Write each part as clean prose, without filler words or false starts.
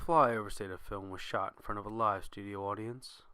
Flyover state of film was shot in front of a live studio audience.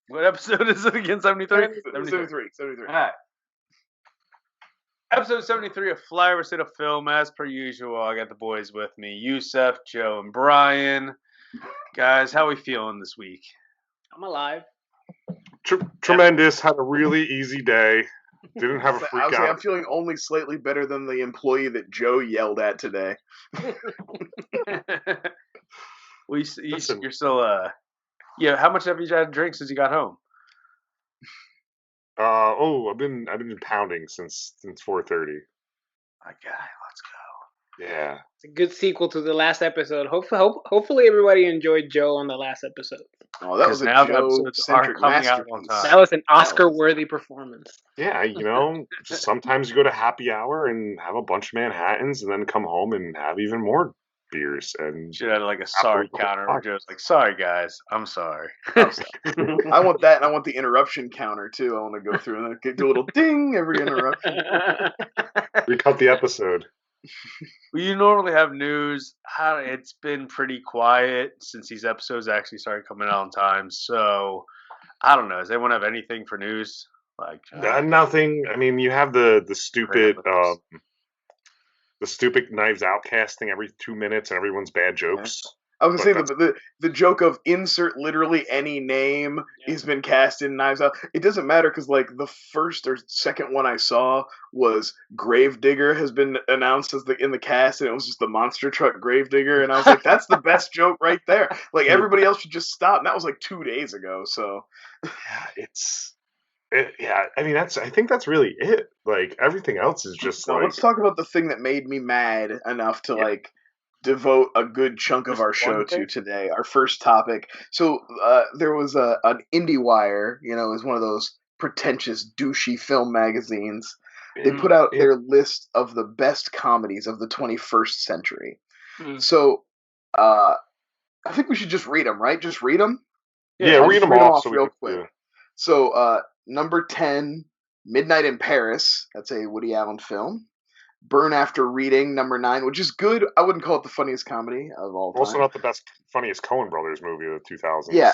What episode is it again? 73? 73. All right. Episode 73 of Flyover State of Film. As per usual, I got the boys with me. Yusef, Joe, and Brian. Guys, how we feeling this week? I'm alive. Tremendous. Had a really easy day. Didn't have a freak out. I'm feeling only slightly better than the employee that Joe yelled at today. Well, you're still, yeah, how much have you had to drink since you got home? I've been pounding since 4:30. My guy, let's go. Yeah. It's a good sequel to the last episode. Hopefully everybody enjoyed Joe on the last episode. Oh, that was a Joe-centric masterpiece. That was an Oscar-worthy performance. Yeah, just sometimes you go to happy hour and have a bunch of Manhattans and then come home and have even more beers. And should have like a sorry counter where Joe's like, sorry guys, I'm sorry. I want that, and I want the interruption counter too. I want to go through and do a little ding every interruption. Recut the episode. Well, you normally have news. It's been pretty quiet since these episodes actually started coming out on time. So I don't know. Does anyone have anything for news? Like nothing. I mean, you have the stupid the stupid Knives Out casting every 2 minutes and everyone's bad jokes. I was going to say the joke of insert literally any name has been cast in Knives Out. It doesn't matter because like the first or second one I saw was Gravedigger has been announced as in the cast, and it was just the monster truck Gravedigger, and I was like, that's the best joke right there. Like everybody else should just stop. And that was like 2 days ago. So yeah, I mean I think that's really it. Like everything else is just so let's talk about the thing that made me mad enough to like devote a good chunk of our show to today. Our first topic. So there was an IndieWire, is one of those pretentious, douchey film magazines. They put out their list of the best comedies of the 21st century. So I think we should just read them, right? Just read them? Yeah, read them off real quick. Yeah. So number 10, Midnight in Paris. That's a Woody Allen film. Burn After Reading, number 9, which is good. I wouldn't call it the funniest comedy of all time. Also not the funniest Coen Brothers movie of the 2000s. Yeah.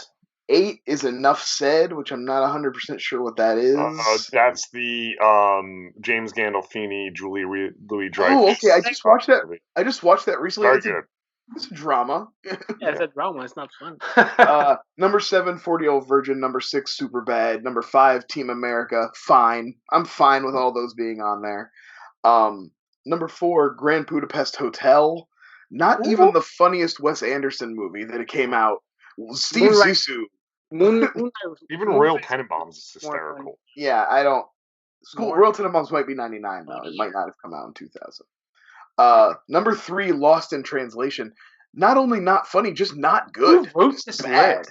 8 is Enough Said, which I'm not 100% sure what that is. That's the James Gandolfini, Julie Louis-Dreyfus. Oh, okay. I just watched that recently. Very good. It's a drama. Yeah, it's a drama. It's not fun. Number 7, 40-Year-Old Virgin. Number 6, Superbad. Number 5, Team America. Fine. I'm fine with all those being on there. Number 4, Grand Budapest Hotel. Not even the funniest Wes Anderson movie that it came out. Steve Zissou. Even Royal Tenenbaums is hysterical. Yeah, I don't. Royal Tenenbaums might be 99 though. It might not have come out in 2000. Number 3, Lost in Translation. Not only not funny, just not good. Who wrote this bad.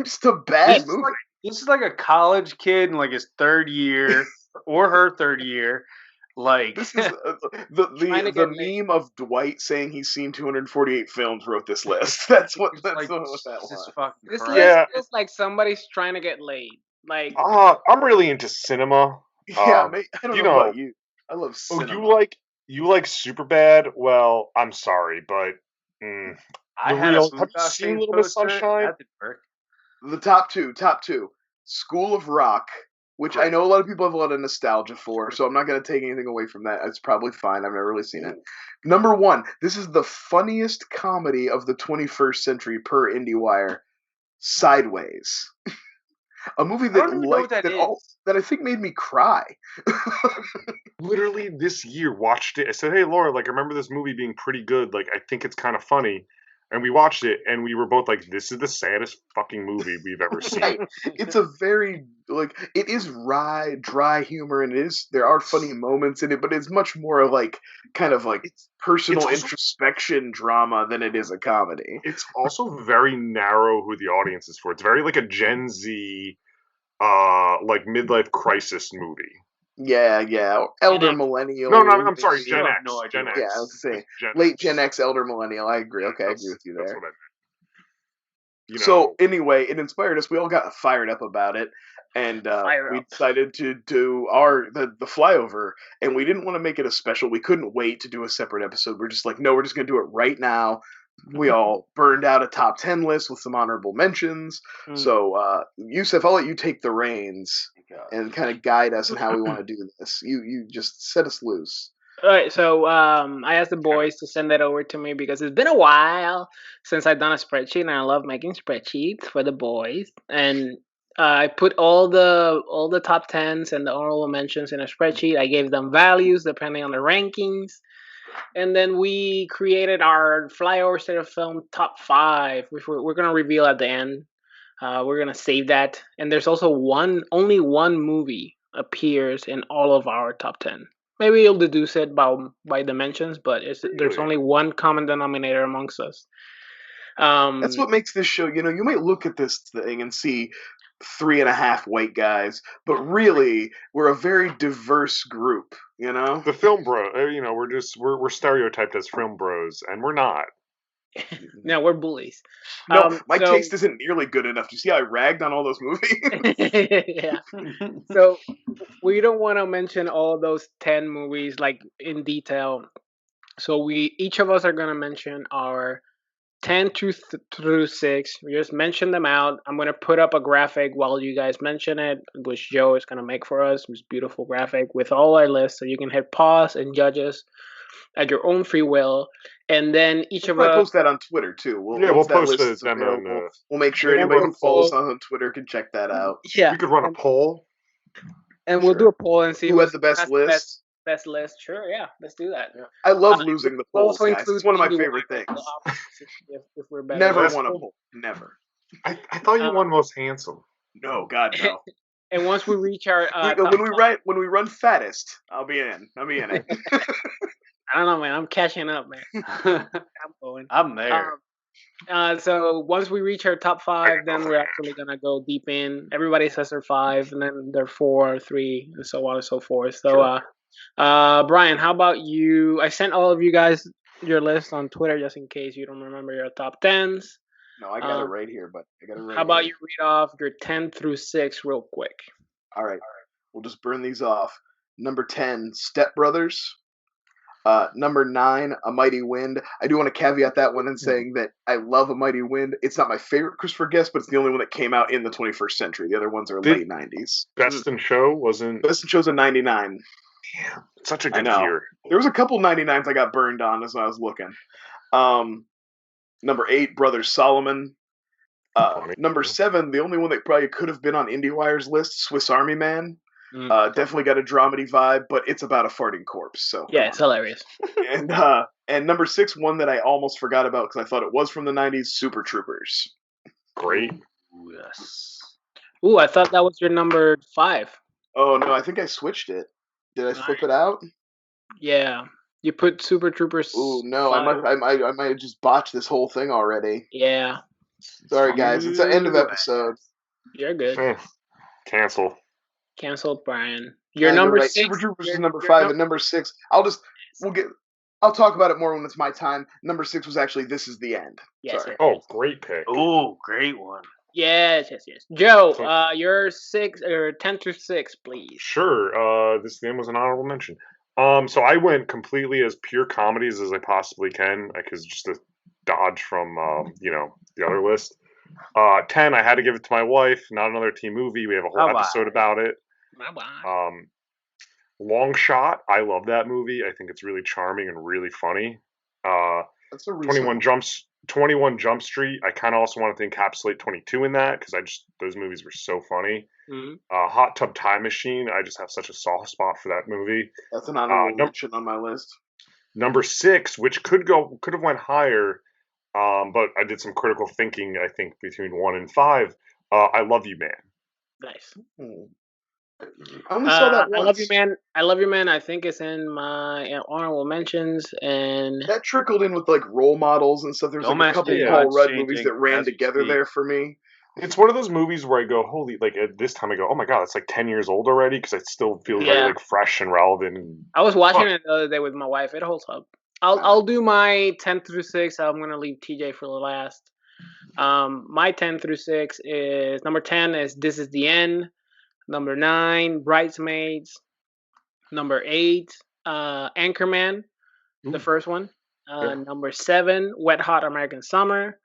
Just a bad movie. This is like a college kid in like his third year or her third year. Like this is the meme of Dwight saying he's seen 248 films wrote this list. That's what that was. This list is like somebody's trying to get laid. Like I'm really into cinema. Yeah, I don't know about you. I love cinema. Oh, you like Superbad? Well, I'm sorry, but have you seen Little Miss Sunshine? The top two. School of Rock which Great. I know a lot of people have a lot of nostalgia for, so I'm not going to take anything away from that. It's probably fine. I've never really seen it. Number 1, this is the funniest comedy of the 21st century per IndieWire, Sideways. A movie I don't even know what that is. that I think made me cry. Literally this year watched it. I said, "Hey Laura, like I remember this movie being pretty good. Like I think it's kind of funny." And we watched it, and we were both like, "This is the saddest fucking movie we've ever seen." Right. It's a very it is dry humor, and there are funny moments in it, but it's much more of like kind of like personal also- introspection drama than it is a comedy. It's also very narrow who the audience is for. It's very like a Gen Z, like midlife crisis movie. Yeah, elder Gen X. millennial. No, I'm sorry, You Gen have X. no idea Gen what X. Yeah, I was saying Gen late X. Gen X, elder millennial. I agree. Okay, I agree with you That's there. what I meant. So anyway, it inspired us. We all got fired up about it, and we decided to do the Flyover. And we didn't want to make it a special. We couldn't wait to do a separate episode. We're just like, no, we're just going to do it right now. We all burned out a top 10 list with some honorable mentions. So, Yusuf, I'll let you take the reins and kind of guide us in how we want to do this. You just set us loose. All right, so I asked the boys to send that over to me because it's been a while since I've done a spreadsheet, and I love making spreadsheets for the boys. And I put all the top tens and the honorable mentions in a spreadsheet. I gave them values depending on the rankings, and then we created our Flyover State of Film top 5, which we're gonna reveal at the end. We're gonna save that, and there's also only one movie appears in all of our top 10. Maybe you'll deduce it by dimensions, but there's only one common denominator amongst us. That's what makes this show. You might look at this thing and see 3.5 white guys, but really we're a very diverse group. The film bro. We're stereotyped as film bros, and we're not. No, we're bullies. No, my taste isn't nearly good enough. Do you see how I ragged on all those movies? Yeah. So we don't want to mention all those 10 movies like in detail. So each of us are gonna mention our 10 through 6. We just mention them out. I'm gonna put up a graphic while you guys mention it, which Joe is gonna make for us. This beautiful graphic with all our lists, so you can hit pause and judge us at your own free will. And then each of us post that on Twitter too. We'll post it. We'll make sure anybody who follows us on Twitter can check that out. Yeah, we could run a poll, and we'll do a poll and see who has the best list. Best list, sure, yeah, let's do that. Yeah. I love losing the polls, guys. It's one of my favorite things. If we're better. Never won a poll. Never. I thought you won most handsome. No, God, no. And once we reach our when we run fattest, I'll be in it. I don't know, man. I'm catching up, man. I'm going. I'm there. So once we reach our top 5, then we're actually gonna go deep in. Everybody says they're 5, and then they're 4, 3, and so on and so forth. So, sure. Brian, how about you? I sent all of you guys your list on Twitter just in case you don't remember your top 10s. No, I got it right here, but I got it right. How about you read off your 10 through 6 real quick? All right. We'll just burn these off. Number 10, Step Brothers. Number 9, A Mighty Wind. I do want to caveat that one in saying that I love A Mighty Wind. It's not my favorite Christopher Guest, but it's the only one that came out in the 21st century. The other ones are late 90s. Best in Show wasn't. Best in Show's a 99. Damn, such a good year. There was a couple 99s I got burned on as I was looking. Number 8, Brothers Solomon. Number 7, the only one that probably could have been on IndieWire's list, Swiss Army Man. Definitely got a dramedy vibe, but it's about a farting corpse. So yeah, it's hilarious. And number 6, one that I almost forgot about because I thought it was from the 90s, Super Troopers. Great. Yes. Ooh, I thought that was your number 5. Oh no, I think I switched it. Did I flip it out? Yeah, you put Super Troopers. Ooh no, 5. I might have just botched this whole thing already. Yeah. Sorry guys, it's the end of episode. You're good. Cancel. Canceled, Brian. Your number 6. Super Troopers is number 5, and number 6. I'll talk about it more when it's my time. Number 6 was actually This Is the End. Yes. Sorry. Oh, great pick. Oh, great one. Yes. Joe, your 6 or 10 through 6, please. Sure. This then was an honorable mention. So I went completely as pure comedies as I possibly can, because just to dodge from the other list. 10, I had to give it to my wife. Not another teen movie. We have a whole episode about it. Long Shot. I love that movie. I think it's really charming and really funny. That's a recent 21 Jump Street. I kind of also wanted to encapsulate 22 in that because those movies were so funny. Mhm. Hot Tub Time Machine. I just have such a soft spot for that movie. That's an honorable mention on my list. Number 6, which could have went higher, but I did some critical thinking. I think between 1 and 5. I Love You, Man. Nice. I only saw that once. I Love You, Man. I Love You, Man. I think it's in my honorable mentions, and that trickled in with like role models and stuff. There was like a couple Paul Rudd movies that ran together there for me. It's one of those movies where I go, holy, like at this time I go, oh my god, it's like 10 years old already because it still feels very like fresh and relevant. I was watching it the other day with my wife. It holds up. I'll do my 10 through 6. I'm gonna leave TJ for the last. My 10 through 6 is number 10 is This Is the End. Number 9, Bridesmaids. Number 8, Anchorman, the first one. Number 7, Wet Hot American Summer.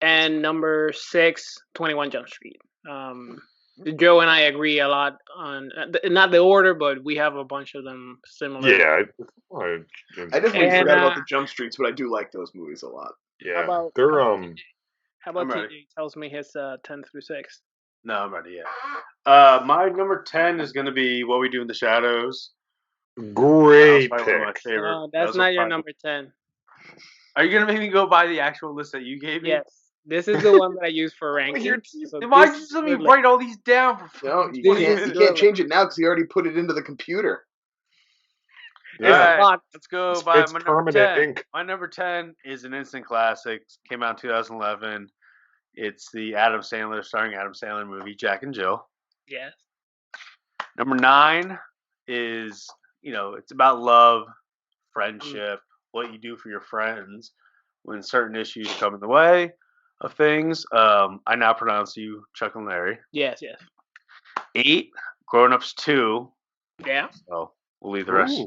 And number 6, 21 Jump Street. Joe and I agree a lot on, not the order, but we have a bunch of them similar. Yeah. I definitely forgot about the Jump Streets, but I do like those movies a lot. Yeah. How about TJ tells me his 10 through 6? No, I'm ready, yeah. My number 10 is going to be What We Do in the Shadows. Great pick. One of my favorite. No, that's not your number 10. Are you going to make me go by the actual list that you gave me? Yes. This is the one that I use for ranking. Why did you let me write all these down? No, you can't change it now because you already put it into the computer. Yeah. Right, let's go by my number 10. Ink. My number 10 is an instant classic. Came out in 2011. It's the starring Adam Sandler movie, Jack and Jill. Yes. Number 9 is, it's about love, friendship, what you do for your friends when certain issues come in the way of things. I now pronounce you Chuck and Larry. Yes. 8, Grown Ups 2. Yeah. So we'll leave the rest.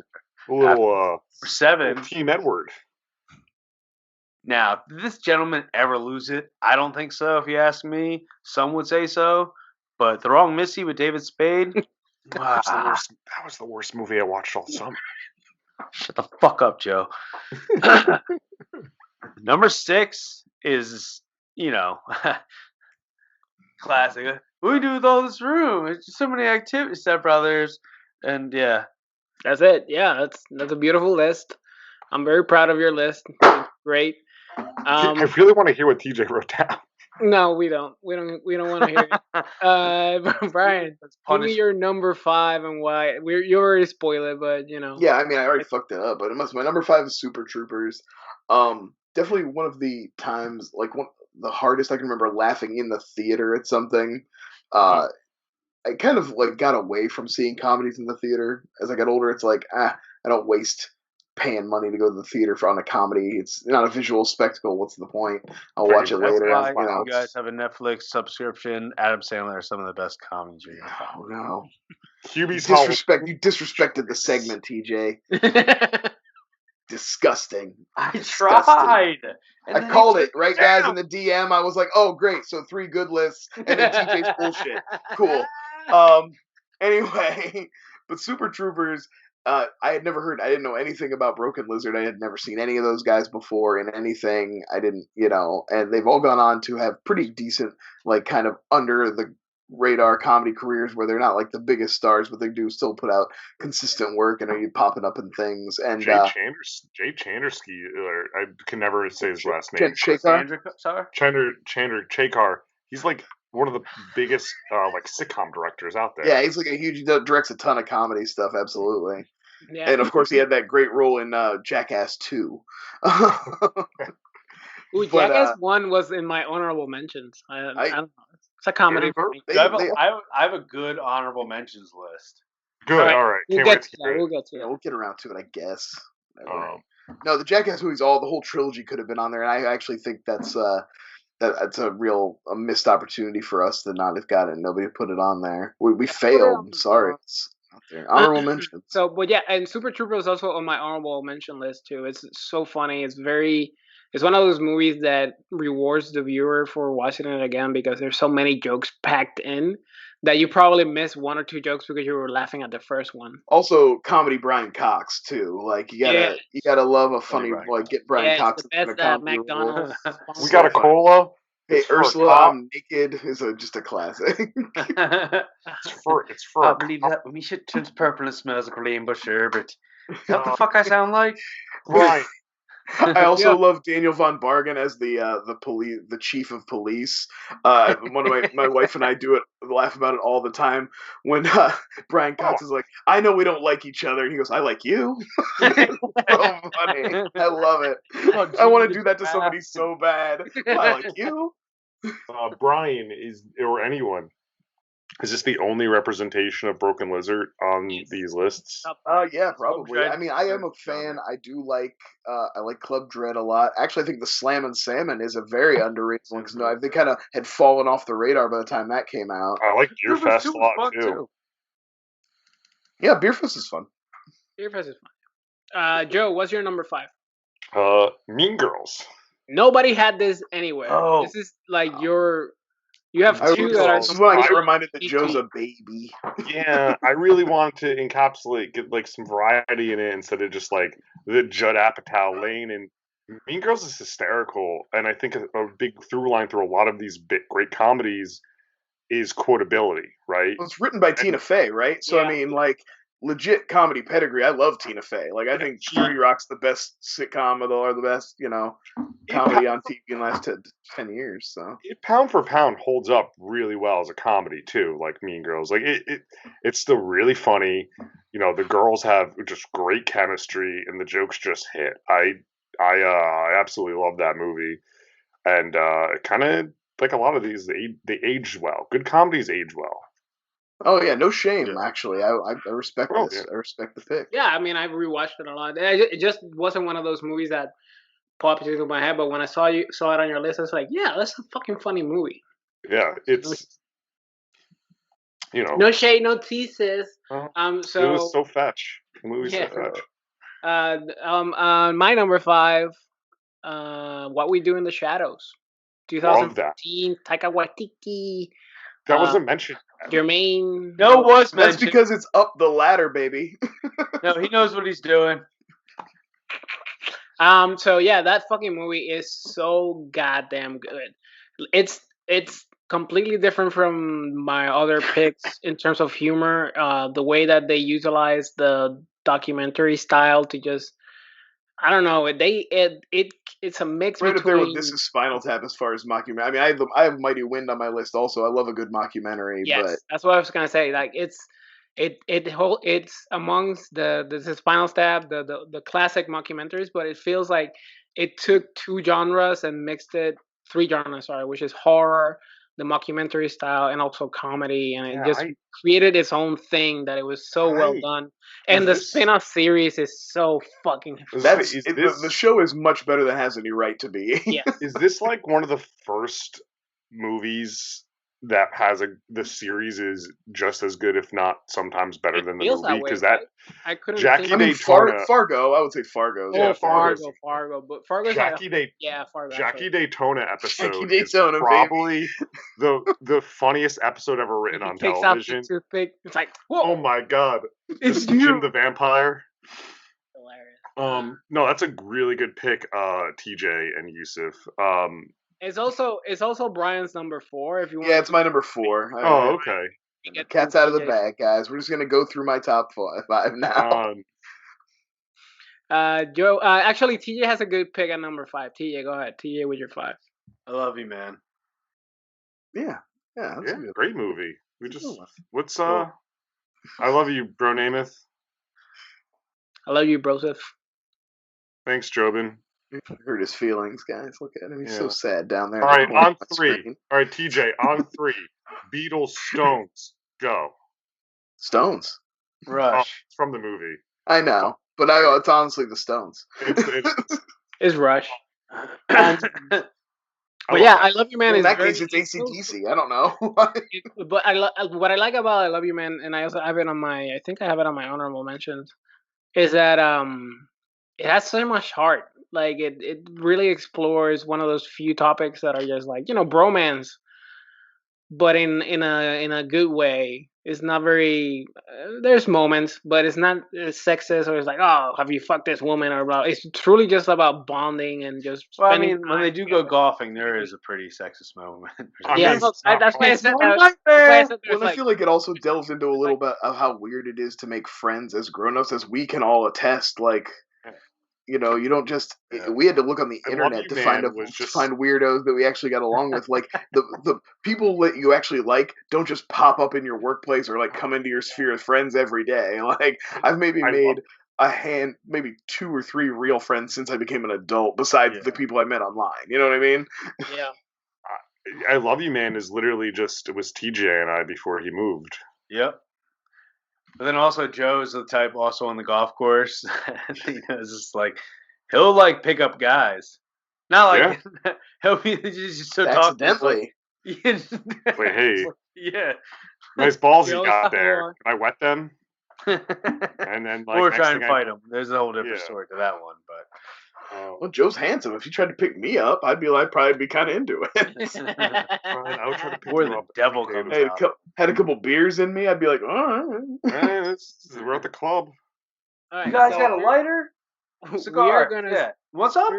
A little 7. Team Edward. Now, did this gentleman ever lose it? I don't think so, if you ask me. Some would say so. But The Wrong Missy with David Spade. That was the worst movie I watched all summer. Shut the fuck up, Joe. Number 6 is, classic. What do we do with all this room? It's just so many activities, Step Brothers. And yeah. That's it. Yeah, that's a beautiful list. I'm very proud of your list. It's great. I really want to hear what TJ wrote down. No, we don't. We don't want to hear it. Brian, give me your number 5 and why. You already spoiled it, but Yeah, I mean, I already fucked it up, but my number 5 is Super Troopers. Definitely one of the times, the hardest I can remember laughing in the theater at something. I kind of got away from seeing comedies in the theater. As I got older, it's I don't waste paying money to go to the theater on a comedy. It's not a visual spectacle. What's the point? I'll watch it later. You guys have a Netflix subscription. Adam Sandler are some of the best comedies you're gonna find. Oh no! You disrespected the segment, TJ. Disgusting. I tried. I called it, right, guys, in the DM. I was like, oh, great. So 3 good lists and then TJ's bullshit. Cool. Anyway, but Super Troopers, I didn't know anything about Broken Lizard. I had never seen any of those guys before in anything. I didn't, and they've all gone on to have pretty decent, kind of under the radar comedy careers where they're not the biggest stars, but they do still put out consistent work and are popping up in things. And Jay Chandersky, or I can never say his last name. Chandra Chekar. He's one of the biggest sitcom directors out there. Yeah, he's he directs a ton of comedy stuff. Absolutely. Yeah. And of course, he had that great role in Jackass 2. Ooh, Jackass 1 was in my honorable mentions. I don't know. It's a comedy. I have a good honorable mentions list. Good, all right. We'll get to that. We'll get around to it, I guess. No, the Jackass movies, the whole trilogy could have been on there, and I actually think that's a real missed opportunity for us to not have got it. Nobody put it on there. We failed. I'm sorry. It's not there. Honorable mentions. But yeah, and Super Troopers is also on my honorable mention list too. It's so funny. It's very It's one of those movies that rewards the viewer for watching it again because there's so many jokes packed in that you probably miss one or two jokes because you were laughing at the first one. Also, comedy Brian Cox too. Like you gotta love a funny get Brian Cox it's the in a best comedy role. McDonald's. We got a cola. Hey, It's for a Ursula, cop. I'm Naked is just a classic. It's for I a believe cop. that when my shit turns purple and smells like rainbow sherbet. Is that the fuck I sound like? Right. I also love Daniel von Bargen as the chief of police. One of my wife and I laugh about it all the time when Brian Cox is like, I know we don't like each other, and he goes, I like you. So funny. I love it. I want to do that to somebody so bad. I like you. Brian or anyone. Is this the only representation of Broken Lizard on these lists? Yeah, probably. I mean, I am a fan. I do like I like Club Dread a lot. Actually, I think the Slammin' Salmon is a very underrated one because they kind of had fallen off the radar by the time that came out. I like Beer Fest a lot too. Yeah, Beer Fest is fun. Beer Fest is fun. Joe, what's your number 5? Mean Girls. Nobody had this anywhere. Oh. This is like you have two that are. This is when I get reminded that Joe's a baby. Yeah, I really wanted to get like some variety in it instead of just like the Judd Apatow lane. And Mean Girls is hysterical, and I think a big through line through a lot of these great comedies is quotability, right? Well, it's written by Tina Fey, right? So I mean, like legit comedy pedigree. I love Tina Fey. Like I think 30 Rock's the best sitcom or the best, comedy on TV in the last 10 years. So it pound for pound holds up really well as a comedy too, like Mean Girls. Like it's still really funny. The girls have just great chemistry and the jokes just hit. I absolutely love that movie. And it kind of like a lot of these they age well. Good comedies age well. Oh yeah, no shame. Actually, I respect this. Yeah. I respect the pick. Yeah, I mean, I've rewatched it a lot. It just wasn't one of those movies that popped into my head. But when I saw it on your list, I was like, yeah, that's a fucking funny movie. Yeah, it's no shade, no thesis. So it was so fetch. The movie's so fetch. My number 5, What We Do in the Shadows, 2015, Taika Waititi. That wasn't mentioned. Jermaine. No, it was mentioned. That's because it's up the ladder, baby. No, he knows what he's doing. So yeah, that fucking movie is so goddamn good. It's completely different from my other picks in terms of humor. The way that they utilize the documentary style to just, I don't know. It's a mix right between. Up there with This Is Spinal Tap as far as mockumentary. I mean, I have Mighty Wind on my list also. I love a good mockumentary. Yes, but that's what I was gonna say. Like it's amongst the Spinal Tap, the classic mockumentaries, but it feels like it took 2 genres and mixed it 3 genres, which is horror, the mockumentary style, and also comedy, and it just created its own thing that it was so well done. And the spin-off series is so fucking. The show is much better than it has any right to be. Yeah. Is this like one of the first movies that has the series is just as good, if not sometimes better than the movie? Because I couldn't. Fargo. I would say Fargo. Oh, Fargo. But Fargo's Fargo. Jackie Daytona episode Jackie Daytona, is probably the funniest episode ever written on television. It's like, whoa. Oh my god, it's Jim the Vampire. Hilarious. No, that's a really good pick, TJ and Yusuf. It's also Brian's number 4. If you want. Yeah, it's my number 4. Oh, okay. Cat's out of the bag, guys. We're just gonna go through my top 5 now. Joe. Actually, TJ has a good pick at number 5. TJ, go ahead. TJ with your 5. I love you, man. Yeah. That's good. Great movie. What's I love you, Bro Namath. I love you, Broseph. Thanks, Jobin. Hurt his feelings, guys. Look at him. He's so sad down there. All right, on 3. All right, TJ, on 3. Beatles, Stones, go. Stones. Rush. It's from the movie. I know, but it's honestly the Stones. It's Rush. But yeah, I Love You, Man. In that case, it's AC/DC. I don't know. But what I like about I Love You, Man, and I also have it on I think I have it on my honorable mentions, is that it has so much heart. Like it really explores one of those few topics that are just like bromance, but in a good way. It's not very. There's moments, but it's not sexist or it's like, oh, have you fucked this woman or blah. It's truly just about bonding and just. Well, I spending mean, when time they do go together. golfing, there is a pretty sexist moment. I Yeah, mean, no, it's not that's why I wrong. said One that. That's why I nightmare. said there's Well, I like. feel like it also delves into a little bit of how weird it is to make friends as grown-ups, as we can all attest. Like, you don't just. Yeah. We had to look on the I Love internet You to Man find was just- find weirdos that we actually got along with. Like the people that you actually like don't just pop up in your workplace or like come into your sphere of friends every day. Like I've maybe I made maybe 2 or 3 real friends since I became an adult, besides the people I met online. You know what I mean? Yeah. I Love You Man is literally just, it was TJ and I before he moved. Yep. But then also Joe's the type also on the golf course. It's just like he'll like pick up guys. Not like he'll be just so Accidentally. Like, Wait, hey, yeah. nice balls We you always got have there. more. Can I wet them? Or And then like try and fight him. There's a whole different Yeah. story to that one, but Well, Joe's handsome. If he tried to pick me up, I'd probably be kind of into it. I would try to pick where you the up. devil comes Hey, out. had a couple beers in me, I'd be like, all right. We're at the club. All right, You guys so got a lighter? we Cigar. are gonna Yeah. What's up?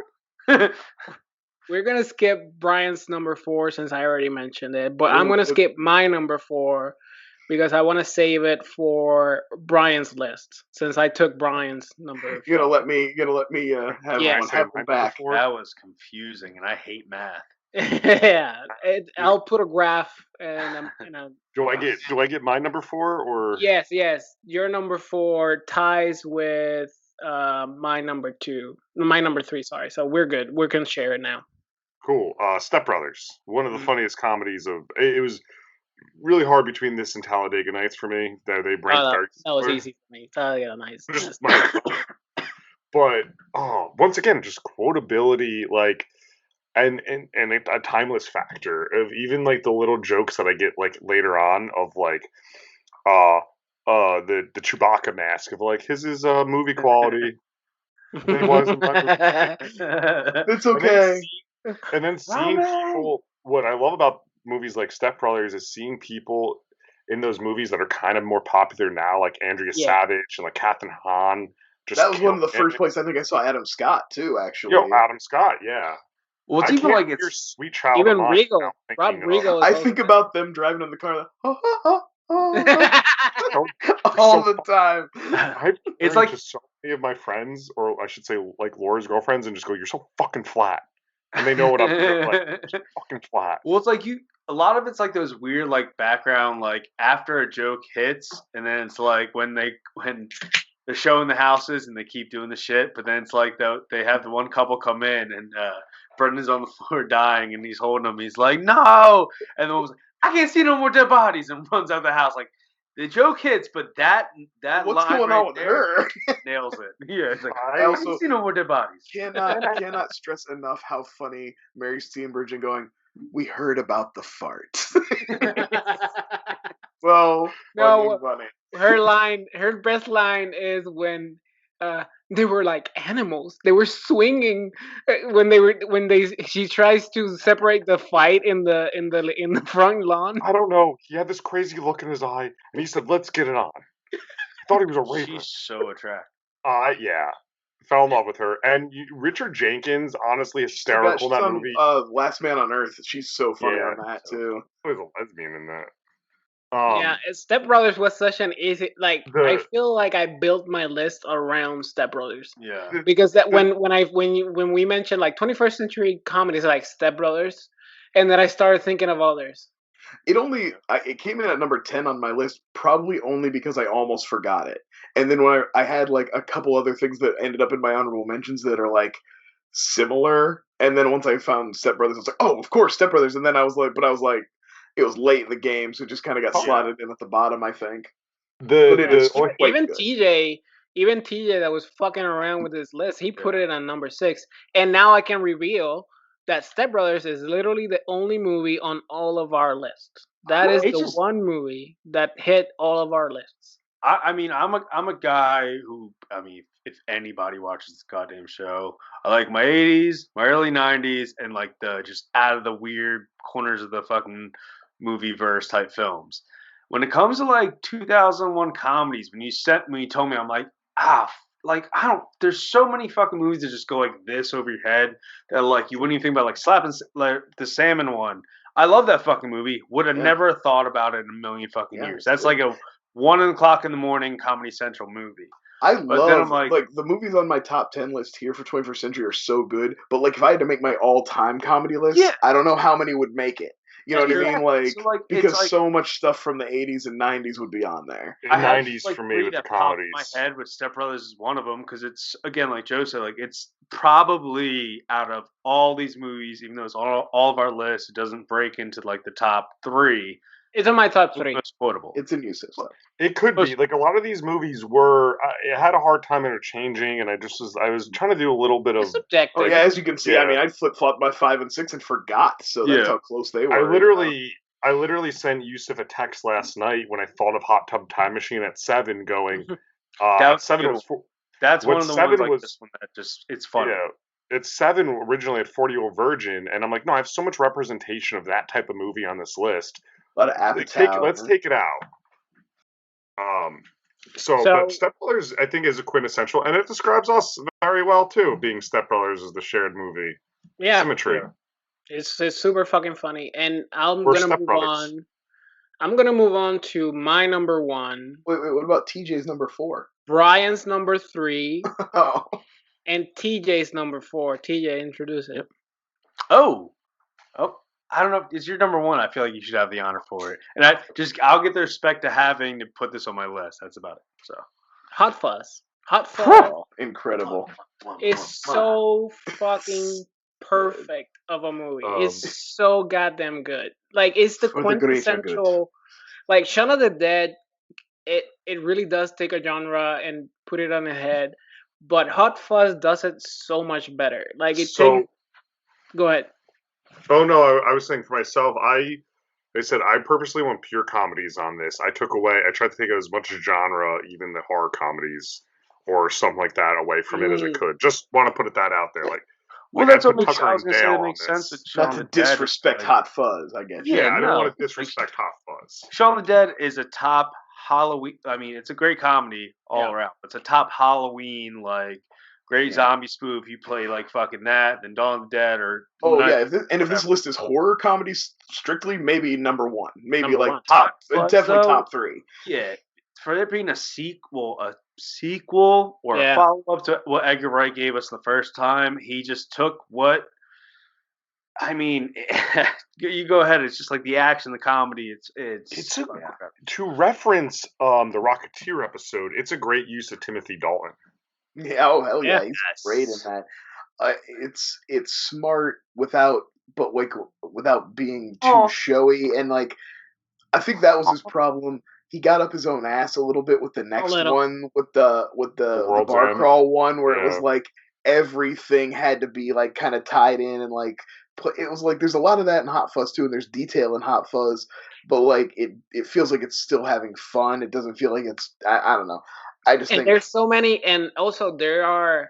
we're gonna skip Brian's number 4 since I already mentioned it, but I'm gonna skip my number 4 because I want to save it for Brian's list since I took Brian's number. You're gonna let me have Yeah. one, have one back. That was confusing, and I hate math. Yeah, I'll put a graph and Do I get my number 4 or? yes. Your number 4 ties with my number 2, my number 3. Sorry, so we're good. We can share it now. Cool. Step Brothers, one of the funniest comedies of. It was really hard between this and Talladega Nights for me. That they ranked very. That was similar. easy for me. Talladega Nights. Just but once again, just quotability, like, and a timeless factor of even like the little jokes that I get like later on of like, the Chewbacca mask of like his is movie quality. It wasn't my movie. It's okay. And then seeing people, what I love about movies like Step Brothers is seeing people in those movies that are kind of more popular now, like Andrea Savage and like Kathryn Hahn. That was one of the first places I think I saw Adam Scott too. Actually, Adam Scott, yeah. Well, it's I even can't like hear it's Sweet Child even of Mine Regal. now Rob thinking Regal. of- I think about them driving in the car So- all so the time. It's like- just so many of my friends, or I should say, like Laura's girlfriends, and just go, "You're so fucking flat," and they know what I'm doing. Like, fucking flat. Well, it's like a lot of it's like those weird like background like after a joke hits, and then it's like when they're showing the houses and they keep doing the shit, but then it's like they have the one couple come in and Brendan's on the floor dying and he's holding him. He's like, no, and the woman's like, I can't see no more dead bodies, and runs out of the house. Like the joke hits, but that What's line going right on with there her? nails it. Yeah, it's like I I also can't see no more dead bodies. cannot stress enough how funny Mary Steenburgen going. We heard about the fart. So No, funny. her best line is when they were like animals. They were swinging she tries to separate the fight in the front lawn. I don't know. He had this crazy look in his eye, and he said, "Let's get it on." I thought he was a rapist. She's so attractive. Yeah. Fell in love with her. And Richard Jenkins, honestly, hysterical in She's that on, movie. Last Man on Earth. She's so funny Yeah. on that too. He was a lesbian in that. Yeah, Step Brothers was such an easy I The- feel like I built my list around Step Brothers. Yeah. Because that when we mentioned like 21st century comedies like Step Brothers, and then I started thinking of others. It came in at number 10 on my list probably only because I almost forgot it. And then when I had like a couple other things that ended up in my honorable mentions that are like similar, and then once I found Step Brothers, I was like, oh, of course, Step Brothers. And then I was like, it was late in the game, so it just kind of got slotted in at the bottom, I think. Even TJ that was fucking around with this list, he put it on number 6. And now I can reveal that Step Brothers is literally the only movie on all of our lists. That is the one movie that hit all of our lists. I mean, I'm a guy who, I mean, if anybody watches this goddamn show, I like my 80s, my early 90s, and like the just out of the weird corners of the fucking movie verse type films. When it comes to like 2001 comedies, when you told me, I'm like, like I don't. There's so many fucking movies that just go like this over your head that like you wouldn't even think about, like slapping like the salmon one. I love that fucking movie. Would have never thought about it in a million fucking years. That's like a 1 o'clock in the morning Comedy Central movie. I But love then I'm like, the movies on my top 10 list here for 21st Century are so good. But like if I had to make my all-time comedy list, Yeah. I don't know how many would make it. You know what I mean? Like, So, like, because it's like, so much stuff from the 80s and 90s would be on there. In I have 90s like for me three with the that pop in comedies. my head, with Step Brothers is one of them, because it's, again, like Joe said, like it's probably out of all these movies, even though it's all of our lists, it doesn't break into like the top three. It's in my top three. Most quotable. It's in use stuff. It could be like a lot of these movies were. I had a hard time interchanging, and I was trying to do a little bit of. It's subjective. Oh yeah, as you can see, I Yeah. mean, I flip-flopped my 5 and 6 and forgot, so that's Yeah. how close they were. I literally sent Yusuf a text last night when I thought of Hot Tub Time Machine at 7, going. That was 7 good. was. That's What one of the 7 ones like was- this one that just, it's funny. Yeah, it's 7 originally at 40-Year-Old Virgin, and I'm like, no, I have so much representation of that type of movie on this list. A lot of Apatow. Let's take it out. So, but Step Brothers, I think, is a quintessential, and it describes us very well too. Being Step Brothers is the shared movie. Yeah, Symmetry. it's super fucking funny, and I'm We're gonna Step move Brothers. on. I'm gonna move on to my number one, Wait, what about TJ's number 4? Brian's number 3, Oh, and TJ's number 4. TJ, introduce it. Oh, I don't know. It's your number one. I feel like you should have the honor for it. And I'll get the respect to having to put this on my list. That's about it. So, Hot Fuzz. Hot Fuzz incredible. is so fucking perfect of a movie. It's so goddamn good. Like, it's the For the greater good. quintessential. Like, Shaun of the Dead, it really does take a genre and put it on the head. But Hot Fuzz does it so much better. Like, it takes. Go ahead. Oh no, I was saying for myself, they said I purposely want pure comedies on this. I tried to take as much genre, even the horror comedies or something like that, away from it as I could. Just want to put that out there, well, like that's I what put makes, Tucker I was and gonna say Dale that on makes this. sense. That Not Shaun to of the Dead is disrespect like, Hot Fuzz, I guess. Yeah, I don't no. want to disrespect Hot Fuzz. Shaun of the Dead is a top Halloween. I mean, it's a great comedy all around. It's a top Halloween, like, great zombie spoof. You play like fucking that, then Dawn of the Dead, or if this list is horror comedies strictly, maybe number 1, maybe Number like one. top, But definitely so- top 3. Yeah, for there being a sequel or a follow up to what Edgar Wright gave us the first time, he just took what. I mean, you go ahead. It's just like the action, the comedy. It's To reference the Rocketeer episode, it's a great use of Timothy Dalton. Yeah, oh hell yeah, Yeah. he's great in that. It's smart without being too showy, and like I think that was his problem. He got up his own ass a little bit with the next little. one, with the World's bar End. crawl one, where it Yeah. was like everything had to be like kind of tied in and like it was like there's a lot of that in Hot Fuzz too, and there's detail in Hot Fuzz, but like it feels like it's still having fun. It doesn't feel like it's I don't know. I just think there's so many, and also there are,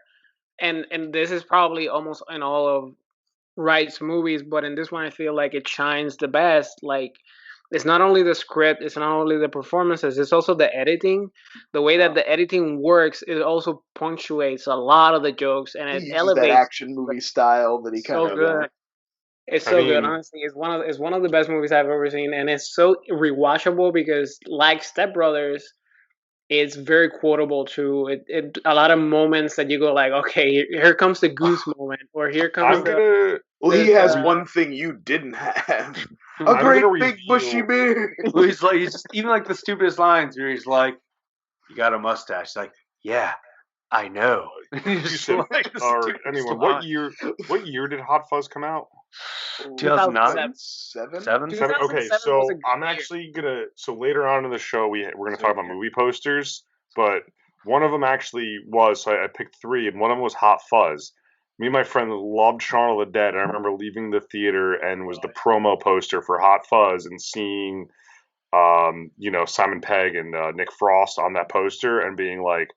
and this is probably almost in all of Wright's movies, but in this one I feel like it shines the best. Like, it's not only the script, it's not only the performances, it's also the editing. The way that the editing works, it also punctuates a lot of the jokes, and he it uses elevates. that action movie style that he kind So of good. It's I so good, mean- honestly. It's one of the best movies I've ever seen, and it's so rewatchable because, like Step Brothers, it's very quotable too. It a lot of moments that you go like, okay, here comes the goose moment, or here comes I'm the. gonna. Well, he has There's, one thing you didn't have. A I'm great gonna big bushy reveal- beard. he's like, he's just, even like the stupidest lines where he's like, "You got a mustache." He's like, "Yeah, I know." He's just Yusuf, like the or stupidest anyone, line. what year did Hot Fuzz come out? 2009? 7? 7? 7? Okay, 2007 was so a good I'm year. actually gonna. So later on in the show, we're gonna talk about movie posters, but one of them actually was. So I picked 3, and one of them was Hot Fuzz. Me and my friend loved Shaun of the Dead. I remember leaving the theater and was the promo poster for Hot Fuzz and seeing Simon Pegg and Nick Frost on that poster and being like,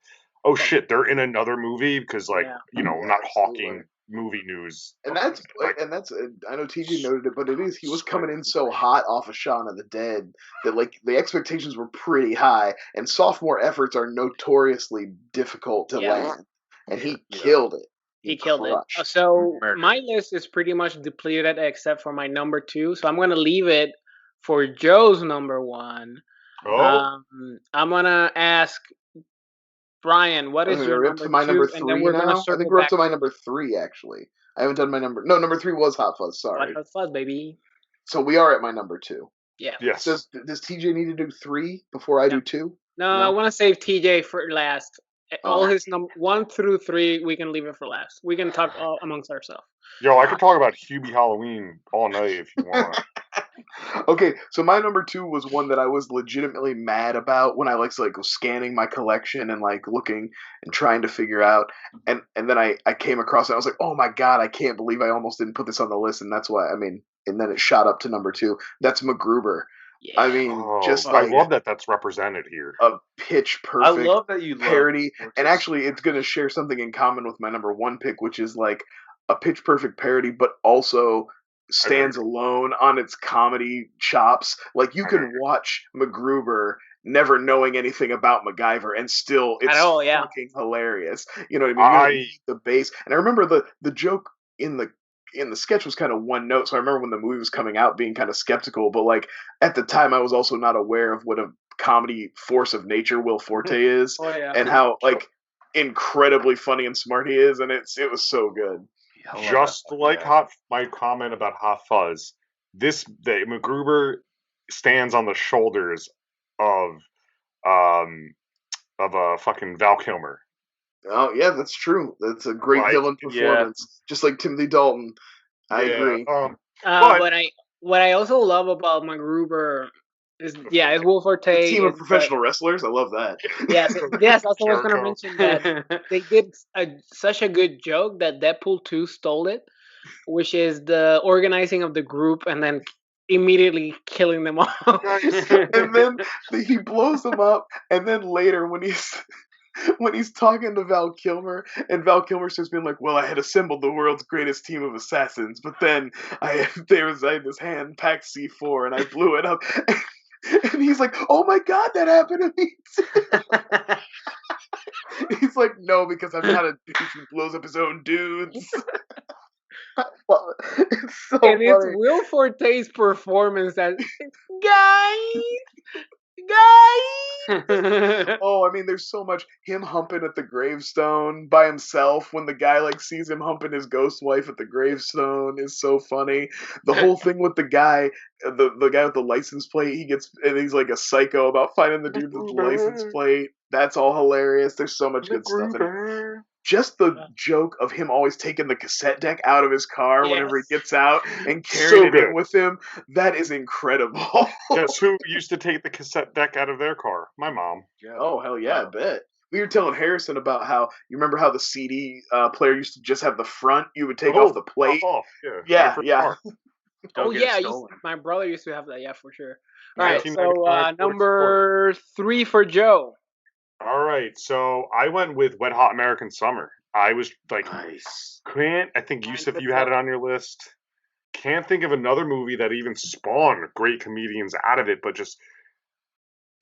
oh shit, they're in another movie because I'm not hawking movie news. And that's I know TJ noted it, but he was coming in so hot off of Shaun of the Dead that like the expectations were pretty high, and sophomore efforts are notoriously difficult to land, and he killed it. He killed it. So my list is pretty much depleted except for my number 2, so I'm gonna leave it for Joe's number 1. Oh. I'm gonna ask Brian, what is your number 2? My number 3 and then we're now? gonna I think we're up to my number 3, actually. I haven't done my number... No, number 3 was Hot Fuzz, sorry. Hot Fuzz, baby. So we are at my number 2. Yeah. Yes. Does TJ need to do 3 before I do 2? No, I want to save TJ for last. All his 1 through 3, we can leave it for last. We can talk all amongst ourselves. Yo, I could talk about Hubie Halloween all night if you want. Okay, so my number 2 was one that I was legitimately mad about when I was scanning my collection and looking and trying to figure out, and then I came across it. I was like, oh my god, I can't believe I almost didn't put this on the list, and that's why. And then it shot up to number 2. That's MacGruber. Yeah. I mean, I love that that's represented here. A pitch perfect I love that you parody, and actually, it's going to share something in common with my number 1 pick, which is like a pitch perfect parody, but also stands alone on its comedy chops. Like you can watch MacGruber never knowing anything about MacGyver, and still it's fucking hilarious. You know what I mean? The base, and I remember the joke in the sketch was kind of one note. So I remember when the movie was coming out being kind of skeptical, but like at the time I was also not aware of what a comedy force of nature Will Forte is, and how like incredibly funny and smart he is, and it was so good. Just like my comment about Hot Fuzz, MacGruber stands on the shoulders of fucking Val Kilmer. Oh yeah, that's true. That's a great villain performance, just like Timothy Dalton. I agree. What I also love about MacGruber is Will Forte. A team of professional wrestlers. I love that. Yes. That's what I was going to mention. That they did such a good joke that Deadpool 2 stole it, which is the organizing of the group and then immediately killing them all. And then he blows them up, and then later when he's talking to Val Kilmer, and Val Kilmer starts being like, well, I had assembled the world's greatest team of assassins, but then I had this hand-packed C4, and I blew it up. And he's like, oh my god, that happened to me too. He's like, no, because I'm not a douche who blows up his own dudes. Well, it's so funny. It's Will Forte's performance that, guys. Oh, I mean, there's so much him humping at the gravestone by himself when the guy sees him humping his ghost wife at the gravestone is so funny. The whole thing with the guy, the guy with the license plate, he's like a psycho about finding the dude with the license plate. That's all hilarious. There's so much good stuff in it. Just the joke of him always taking the cassette deck out of his car whenever he gets out and carrying it in with him, that is incredible. Guess who used to take the cassette deck out of their car? My mom. Yeah. Oh, hell yeah, I bet. We were telling Harrison about how, you remember how the CD player used to just have the front? You would take off the plate. Yeah. Oh, yeah. My brother used to have that, for sure. All right, so number 3 for Joe. All right, so I went with Wet Hot American Summer. I was like, nice. I think Yusuf, you had it on your list. Can't think of another movie that even spawned great comedians out of it, but just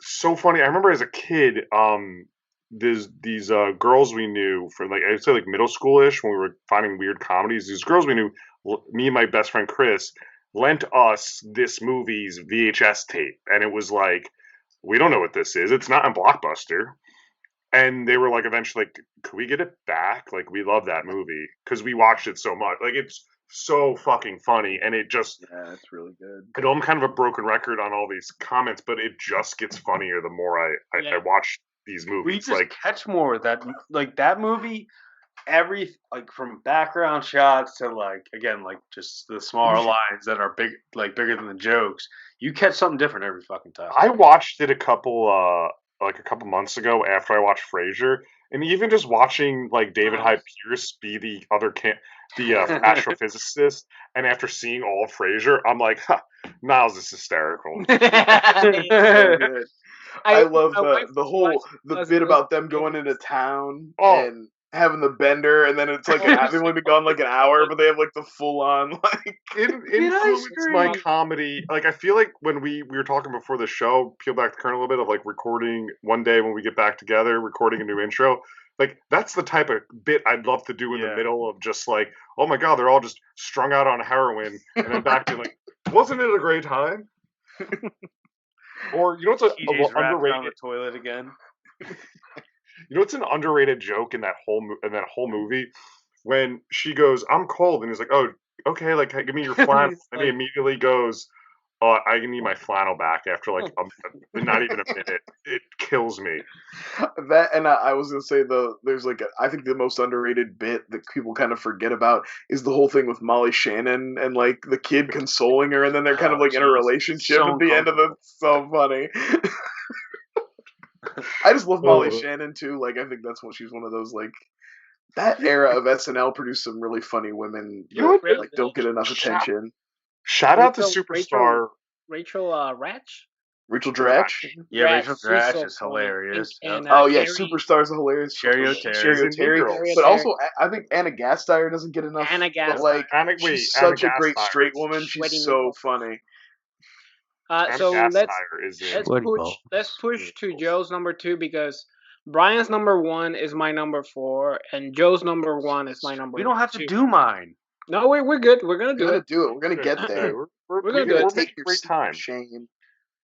so funny. I remember as a kid, these girls we knew from I'd say middle school-ish when we were finding weird comedies. These girls we knew, me and my best friend Chris, lent us this movie's VHS tape, and it was like, we don't know what this is. It's not in Blockbuster. And they were eventually could we get it back? We love that movie because we watched it so much. It's so fucking funny, and it just it's really good. I know I'm kind of a broken record on all these comments, but it just gets funnier the more I watch these movies. We just catch more of that. That movie, every from background shots to just the smaller lines that are bigger than the jokes. You catch something different every fucking time. I watched it a couple months ago after I watched Frasier, And even just watching like David Hyde Pierce be the other astrophysicist, and after seeing all of Frasier, I'm like, Niles is hysterical. So good. I love the the bit about them going into town Oh. and having the bender, and then it's like they've only been gone like an hour, but they have like the full on like It influenced my comedy. Like I feel like when we were talking before the show, peel back the curtain a little bit of like recording one day when we get back together, recording a new intro. Like that's the type of bit I'd love to do in the middle of just like, oh my god, they're all just strung out on heroin, and then back to like, wasn't it a great time? Or you know what's underrated on the toilet again. You know what's an underrated joke in that whole movie when she goes, "I'm cold," and he's like, "Oh, okay, like give me your flannel," and he immediately goes, "Oh, I need my flannel back after like not even a minute." It kills me. That, and I was gonna say there's like I think the most underrated bit that people kind of forget about is the whole thing with Molly Shannon and like the kid consoling her, and then they're kind of like in a relationship at the end of it. So funny. I just love Molly Shannon too. Like I think that's what she's one of those like that era of SNL produced some really funny women that like don't get enough attention. Shout out to Superstar Rachel Dratch. Rachel Dratch? Yeah, Rachel Dratch is hilarious. Superstar's a hilarious. Sherry O'Terry. But also, I think Anna Gasteyer doesn't get enough. Anna Gasteyer. Like, she's such a great straight woman. She's so funny. So let's push to Joe's number 2 because Brian's number 1 is my number 4 and Joe's number 1 is my number 2. We don't have to do mine. No, we're good. We're gonna do it. We're gonna get there. We're gonna do it. We're making great time. Shane.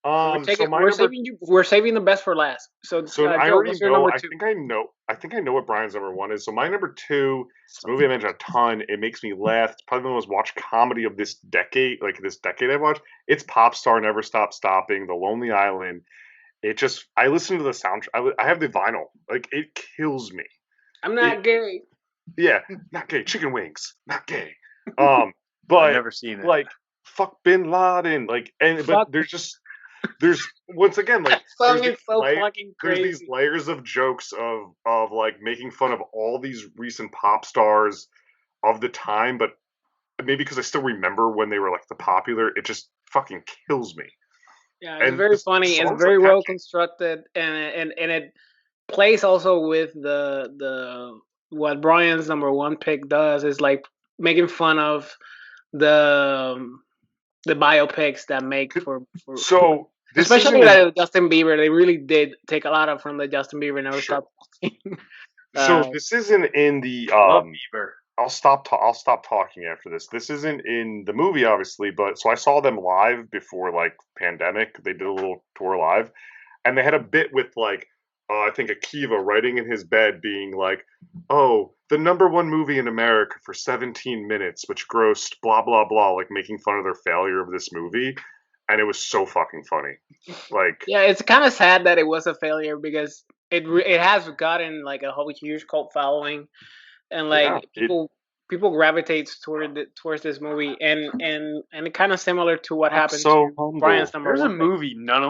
We're saving the best for last. So I Joe, already know. I think I know what Brian's number 1 is. So my number 2 is a movie I mentioned a ton. It makes me laugh. It's probably the most watched comedy of this decade. Like this decade I've watched. It's Pop Star, Never Stop Stopping, The Lonely Island. I listen to the soundtrack. I have the vinyl. Like it kills me. I'm not gay. Yeah, not gay. Chicken wings, not gay. But I've never seen it. Like fuck Bin Laden. Like but there's once again like there's these layers of jokes of like making fun of all these recent pop stars of the time, but maybe because I still remember when they were like the popular, it just fucking kills me. Yeah, it's very funny. It's very well constructed, and it plays also with the what Brian's number 1 pick does is like making fun of the biopics that make for especially that Justin Bieber. They really did take a lot of from the Justin Bieber Never Stop Talking. So this isn't in the Bieber. I'll stop talking after this. This isn't in the movie, obviously, but so I saw them live before like pandemic. They did a little tour live, and they had a bit with like I think Akiva writing in his bed, being like, "Oh, the number 1 movie in America for 17 minutes, which grossed blah blah blah," like making fun of their failure of this movie, and it was so fucking funny. Like, yeah, it's kind of sad that it was a failure because it has gotten like a whole huge cult following. And like people gravitate towards this movie, and kind of similar to what happened to Brian's number 1. There's a movie none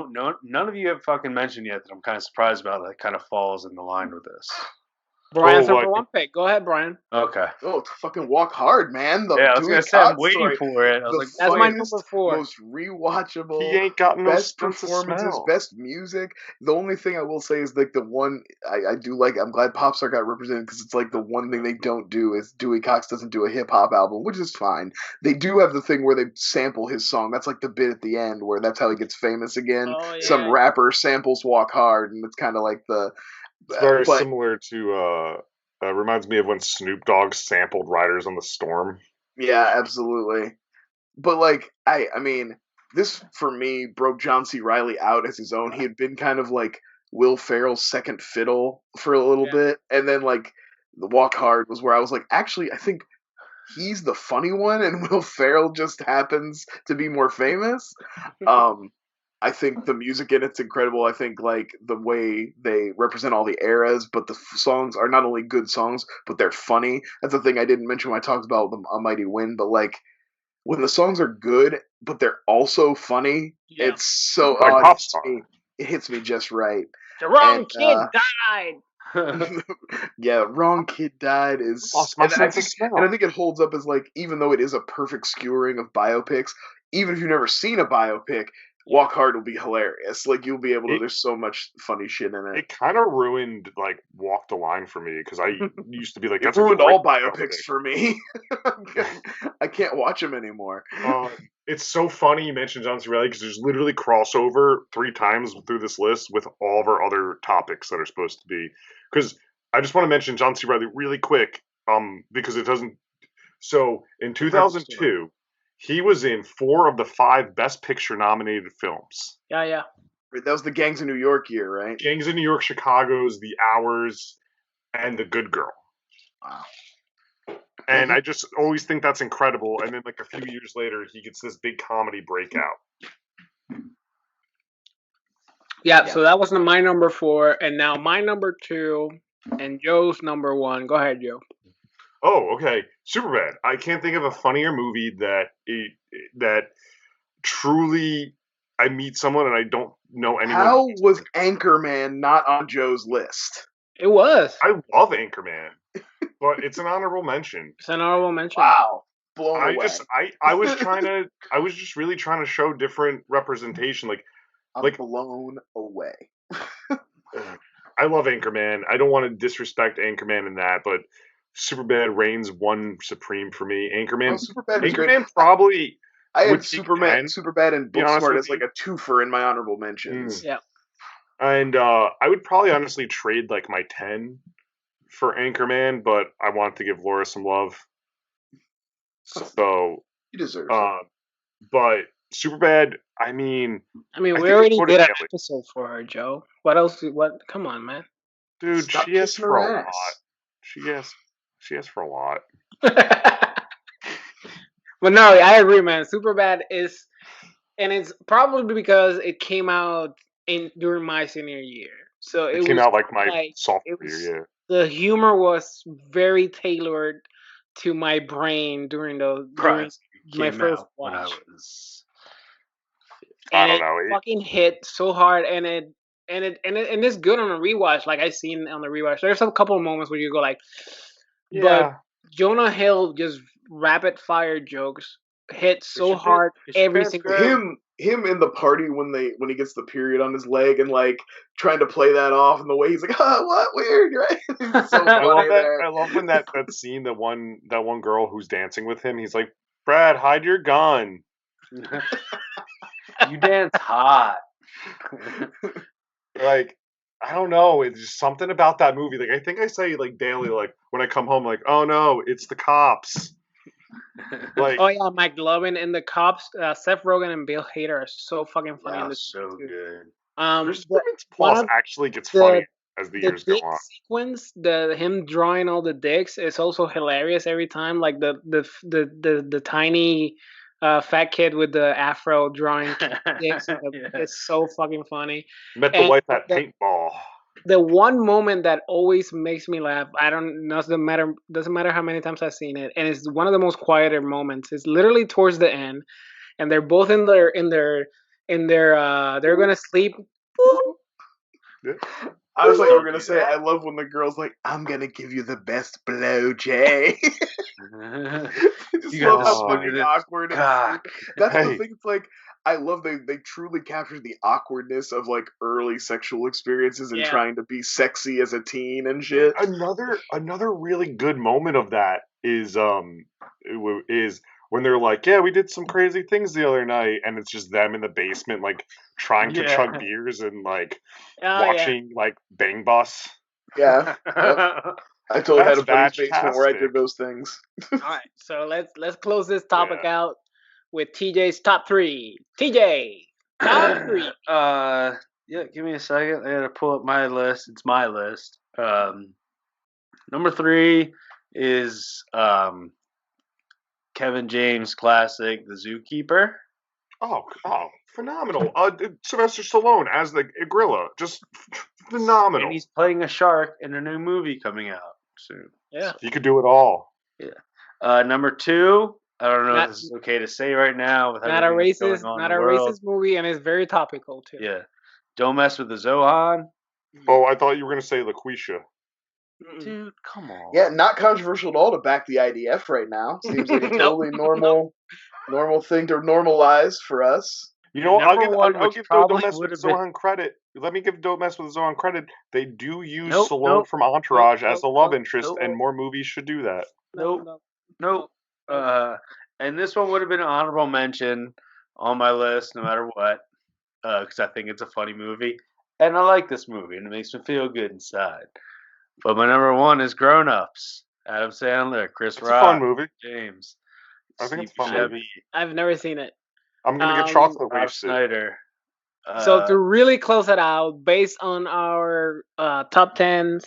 of you have fucking mentioned yet that I'm kind of surprised about that kind of falls in the line with this. Brian's number 1 pick. Go ahead, Brian. Okay. Oh, fucking Walk Hard, man. I was gonna say I'm waiting for it. I was like, that's my number 4. Most rewatchable. He ain't got no best performances, best music. The only thing I will say is like the one I do like. I'm glad Popstar got represented because it's like the one thing they don't do is Dewey Cox doesn't do a hip hop album, which is fine. They do have the thing where they sample his song. That's like the bit at the end where that's how he gets famous again. Oh, yeah. Some rapper samples Walk Hard, and it's kind of like the. It's very similar to. Reminds me of when Snoop Dogg sampled Riders on the Storm. Yeah, absolutely. But like, I mean, this for me broke John C. Reilly out as his own. He had been kind of like Will Ferrell's second fiddle for a little bit, and then like the Walk Hard was where I was like, actually, I think he's the funny one, and Will Ferrell just happens to be more famous. I think the music in it's incredible. I think like the way they represent all the eras, but the songs are not only good songs, but they're funny. That's the thing I didn't mention when I talked about the Almighty Wind, but like when the songs are good, but they're also funny, it's so like it hits me just right. The wrong kid died. Yeah, Wrong Kid Died is, Lost my and I sense of think, smell. and I think it holds up as like, even though it is a perfect skewering of biopics, even if you've never seen a biopic, Walk Hard will be hilarious. Like you'll be able to. It- There's so much funny shit in it. It kind of ruined like Walk the Line for me because I used to be like, It that's a ruined great all biopics biopic. for me. I can't watch them anymore. It's so funny you mentioned John C. Reilly because there's literally crossover 3 times through this list with all of our other topics that are supposed to be. Because I just want to mention John C. Reilly really quick, because it doesn't. So in 2002, he was in 4 of the 5 Best Picture nominated films. Yeah. That was the Gangs of New York year, right? Gangs of New York, Chicago's, The Hours, and The Good Girl. Wow. And I just always think that's incredible. And then, like, a few years later, he gets this big comedy breakout. Yeah, so that was my number 4, and now my number 2 and Joe's number 1. Go ahead, Joe. Oh, okay. Superbad. I can't think of a funnier movie that truly I meet someone and I don't know anyone. How was Anchorman not on Joe's list? It was. I love Anchorman, but it's an honorable mention. It's an honorable mention. Wow. Blown away. I was just really trying to show different representation. I'm blown away. I love Anchorman. I don't want to disrespect Anchorman in that, but Superbad reigns one supreme for me. Anchorman probably. I had would take 10, Superbad, and be honest Booksmart with as like a twofer in my honorable mentions. Yeah. And I would probably honestly trade like my 10 for Anchorman, but I want to give Laura some love. So You deserve it. But Superbad, I mean, we think already it's did an Daily. episode for her, Joe. What else? What? Come on, man. Dude, Stop she asks kissing for her a ass. lot. She asks for a lot. But no, I agree, man. Superbad is, and it's probably because it came out during my senior year. So It came was out like my sophomore year, yeah. The humor was very tailored to my brain during my first watch. When I was, I don't know. It fucking hit so hard, and it's good on a rewatch. Like I seen on the rewatch, there's a couple of moments where you go like, Yeah. but Jonah Hill just rapid fire jokes hit so hard every single time. Him in the party when he gets the period on his leg and like trying to play that off, and the way he's like, what weird, right? It's so I love funny that. there. I love when that scene, that one girl who's dancing with him, he's like, Brad, hide your gun. you dance hot. Like, I don't know. It's just something about that movie. Like, I think I say like daily, like when I come home, like, oh no, it's the cops. Like, oh yeah, Mike Lovin and the cops, Seth Rogen and Bill Hader are so fucking funny in this. So good. Plus actually gets funny as the years go on. Sequence, him drawing all the dicks is also hilarious every time. Like the tiny fat kid with the afro drawing dicks. It's so fucking funny. Met the wife at paintball. The one moment that always makes me laugh, doesn't matter how many times I've seen it, and it's one of the most quieter moments. It's literally towards the end, and they're both in their they're gonna sleep. I was like, we're gonna say, I love when the girl's like, I'm gonna give you the best blow, Jay. Just love how fucking awkward. That's the thing. It's like, I love they truly capture the awkwardness of like early sexual experiences and trying to be sexy as a teen and shit. Another really good moment of that is when they're like, yeah, we did some crazy things the other night, and it's just them in the basement like trying to chug beers and like watching like Bang Bus. Yeah. I totally had a buddy's basement where I did those things. All right, so let's close this topic out with TJ's top 3. TJ, top 3. Give me a second. I gotta pull up my list. It's my list. Number 3 is Kevin James' classic, The Zookeeper. Oh, phenomenal! Sylvester Stallone as the gorilla, just phenomenal. And he's playing a shark in a new movie coming out soon. Yeah, he could do it all. Yeah. Number 2. I don't know if this is okay to say right now. With not a racist movie, and it's very topical too. Yeah. Don't Mess with the Zohan. Oh, I thought you were gonna say LaQuisha. Dude, come on. Yeah, not controversial at all to back the IDF right now. Seems like a totally normal thing to normalize for us. You know, Number one, I'll which give probably Don't Mess would with have been. Zohan credit. Let me give Don't Mess with Zohan credit. They do use Nope, Stallone nope, from Entourage as a love nope, interest, and more movies should do that. Nope. And this one would have been an honorable mention on my list, no matter what, because I think it's a funny movie, and I like this movie, and it makes me feel good inside. But my number one is Grown Ups. Adam Sandler, Chris It's a fun Rock, movie. James, I think Steve it's a fun movie. Buscemi, I've never seen it. I'm gonna get chocolate Rob wasted. Snyder. So to really close it out, based on our top tens,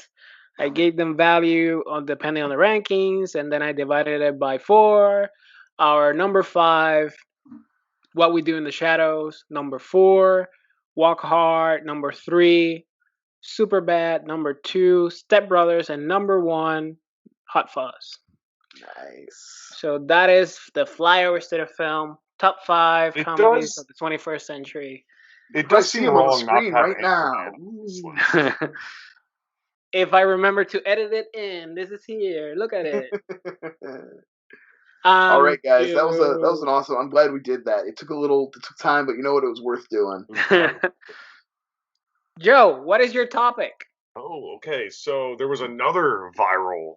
I gave them value on depending on the rankings, and then I divided it by 4. Our number 5, What We Do in the Shadows. Number 4, Walk Hard. Number 3, Superbad. Number 2, Step Brothers, and number 1, Hot Fuzz. Nice. So that is the Flyover to the film. Top 5 It comedies does- of the 21st century. It I does see seem him on the wrong not to screen have right now. Anchorman on this list. If I remember to edit it in, this is here. Look at it. All right, guys, that was Dude. an awesome. I'm glad we did that. It took time, but you know what? It was worth doing. Joe, what is your topic? Oh, okay. So there was another viral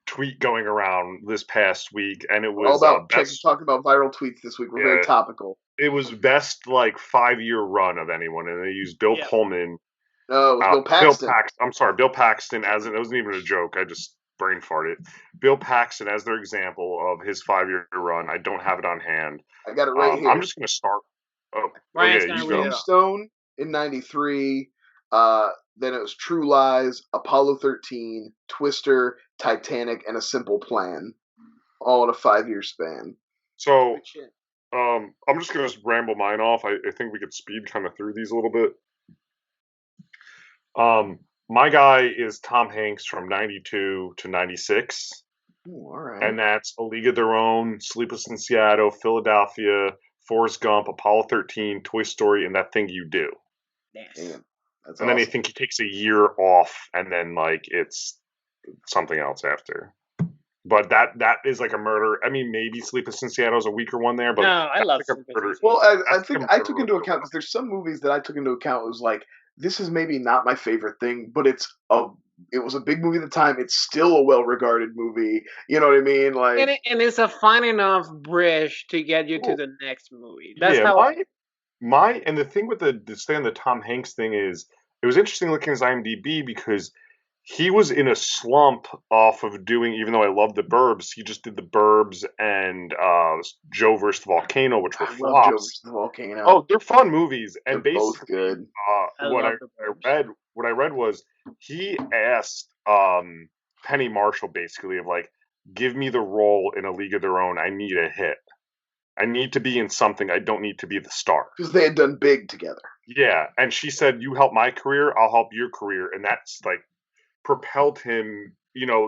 tweet going around this past week, and it We're all was about best. talking about viral tweets this week. We're very topical. It was best like 5-year run of anyone, and they used Bill Pullman. No, it was Bill Paxton. I'm sorry, Bill Paxton. It wasn't even a joke. I just brain farted. Bill Paxton as their example of his 5-year run. I don't have it on hand. I got it right here. I'm just gonna start. Oh, Ryan's okay, gonna you read go. it off. Tombstone in '93. Then it was True Lies, Apollo 13, Twister, Titanic, and A Simple Plan, all in a 5-year span. So, I'm just gonna ramble mine off. I think we could speed kind of through these a little bit. My guy is Tom Hanks from '92 to '96. Ooh, all right. And that's A League of Their Own, Sleepless in Seattle, Philadelphia, Forrest Gump, Apollo 13, Toy Story, and That Thing You Do. Damn, that's and then I think he takes a year off, and then like it's something else after. But that is like a murder. I mean, maybe Sleepless in Seattle is a weaker one there, but No, I love like a murder. Well, I That's think like a I took into murder. account because there's some movies that I took into account was like, this is maybe not my favorite thing, but it was a big movie at the time. It's still a well-regarded movie. You know what I mean? Like, and it's a fine enough bridge to get you to the next movie. That's how. And the thing with the Tom Hanks thing is, it was interesting looking at his IMDb because he was in a slump off of doing, even though I love The Burbs, he just did The Burbs and Joe vs. the Volcano, which were I love flops. Joe vs. the Volcano. Oh, they're fun movies, and They're both basically, good. What I read was he asked Penny Marshall basically of like, give me the role in A League of Their Own. I need a hit. I need to be in something. I don't need to be the star. Because they had done big together. Yeah, and she said, "You help my career, I'll help your career," and that's like propelled him,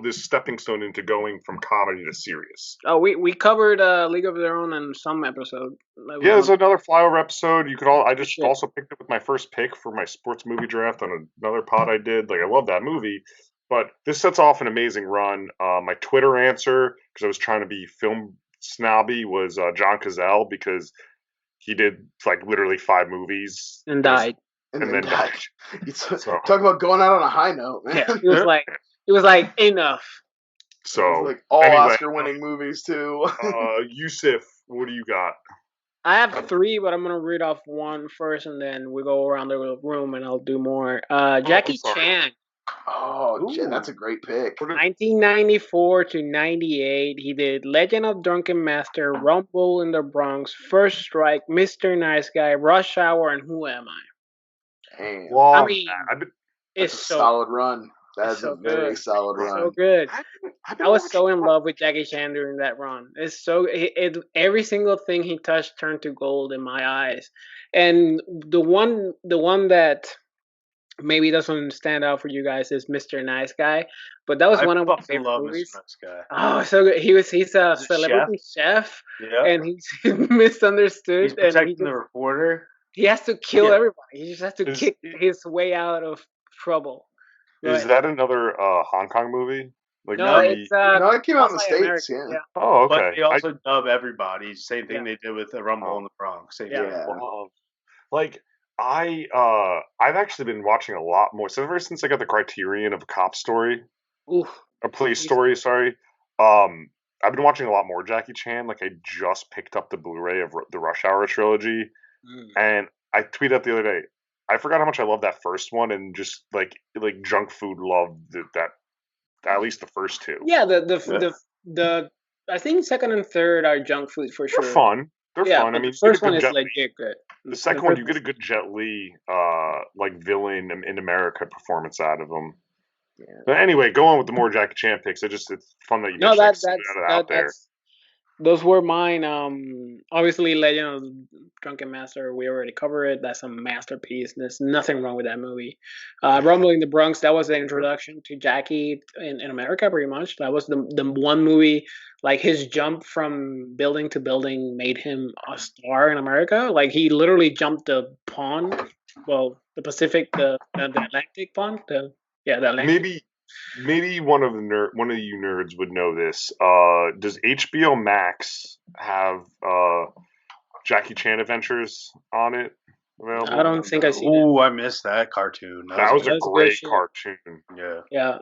this stepping stone into going from comedy to serious. Oh, we covered League of Their Own in some episode. Yeah, there's another Flyover episode. I just also picked it with my first pick for my sports movie draft on another pod I did. Like, I love that movie. But this sets off an amazing run. My Twitter answer, because I was trying to be film snobby, was John Cazale, because he did like literally 5 movies and died. And then died. Talk about going out on a high note, man. Yeah, it was like enough. So it was like all Oscar-winning movies too. Yusuf, what do you got? I have 3, but I'm gonna read off one first, and then we go around the room, and I'll do more. Jackie Chan. Oh, that's a great pick. 1994 to 98, he did Legend of Drunken Master, Rumble in the Bronx, First Strike, Mr. Nice Guy, Rush Hour, and Who Am I? Damn. Well, I mean, it's a solid run. That's a very solid run. So good. I was so in love with Jackie Chan during that run. It's so every single thing he touched turned to gold in my eyes. And the one that maybe doesn't stand out for you guys is Mr. Nice Guy, but that was one of my favorite movies. Mr. Nice Guy. Oh, so good. He's a celebrity chef, and he's misunderstood. He's protecting the reporter. He has to kill Yeah. everybody. He just has to Is- kick his way out of trouble. Is But that another Hong Kong movie? Like no, maybe- it's No, it came out in the outside States. America, Yeah. Oh, But okay. they also dub everybody. Same thing Yeah. they did with the Rumble Oh. in the Bronx. Same Yeah. thing. Wow. Like I've actually been watching a lot more. So ever since I got the Criterion of a cop story, Oof. a police Jeez. story, sorry. I've been watching a lot more Jackie Chan. Like I just picked up the Blu-ray of the Rush Hour trilogy, and I tweeted out the other day. I forgot how much I love that first one, and just like junk food loved that at least the first two. Yeah, the I think second and third are junk food for They're sure. fun. They're Yeah, fun. but I mean, the first you one get is a good Jet Li. legit good. The second one, first you get a good Jet Li, like villain in America performance out of him. Yeah. But anyway, go on with the more Jackie Chan picks. It's fun that you No, mentioned out there. those were mine. Obviously, Legend of Drunken Master, we already covered it. That's a masterpiece. There's nothing wrong with that movie. Rumble in the Bronx, that was the introduction to Jackie in America, pretty much. That was the one movie, like his jump from building to building made him a star in America. Like he literally jumped the pond, well, the Pacific, the Atlantic pond. The Atlantic. Maybe one of you nerds would know this. Does HBO Max have Jackie Chan Adventures on it available? I don't think I've seen it. Ooh, I missed that cartoon. That was a That's good great shit. cartoon. Yeah. Yeah.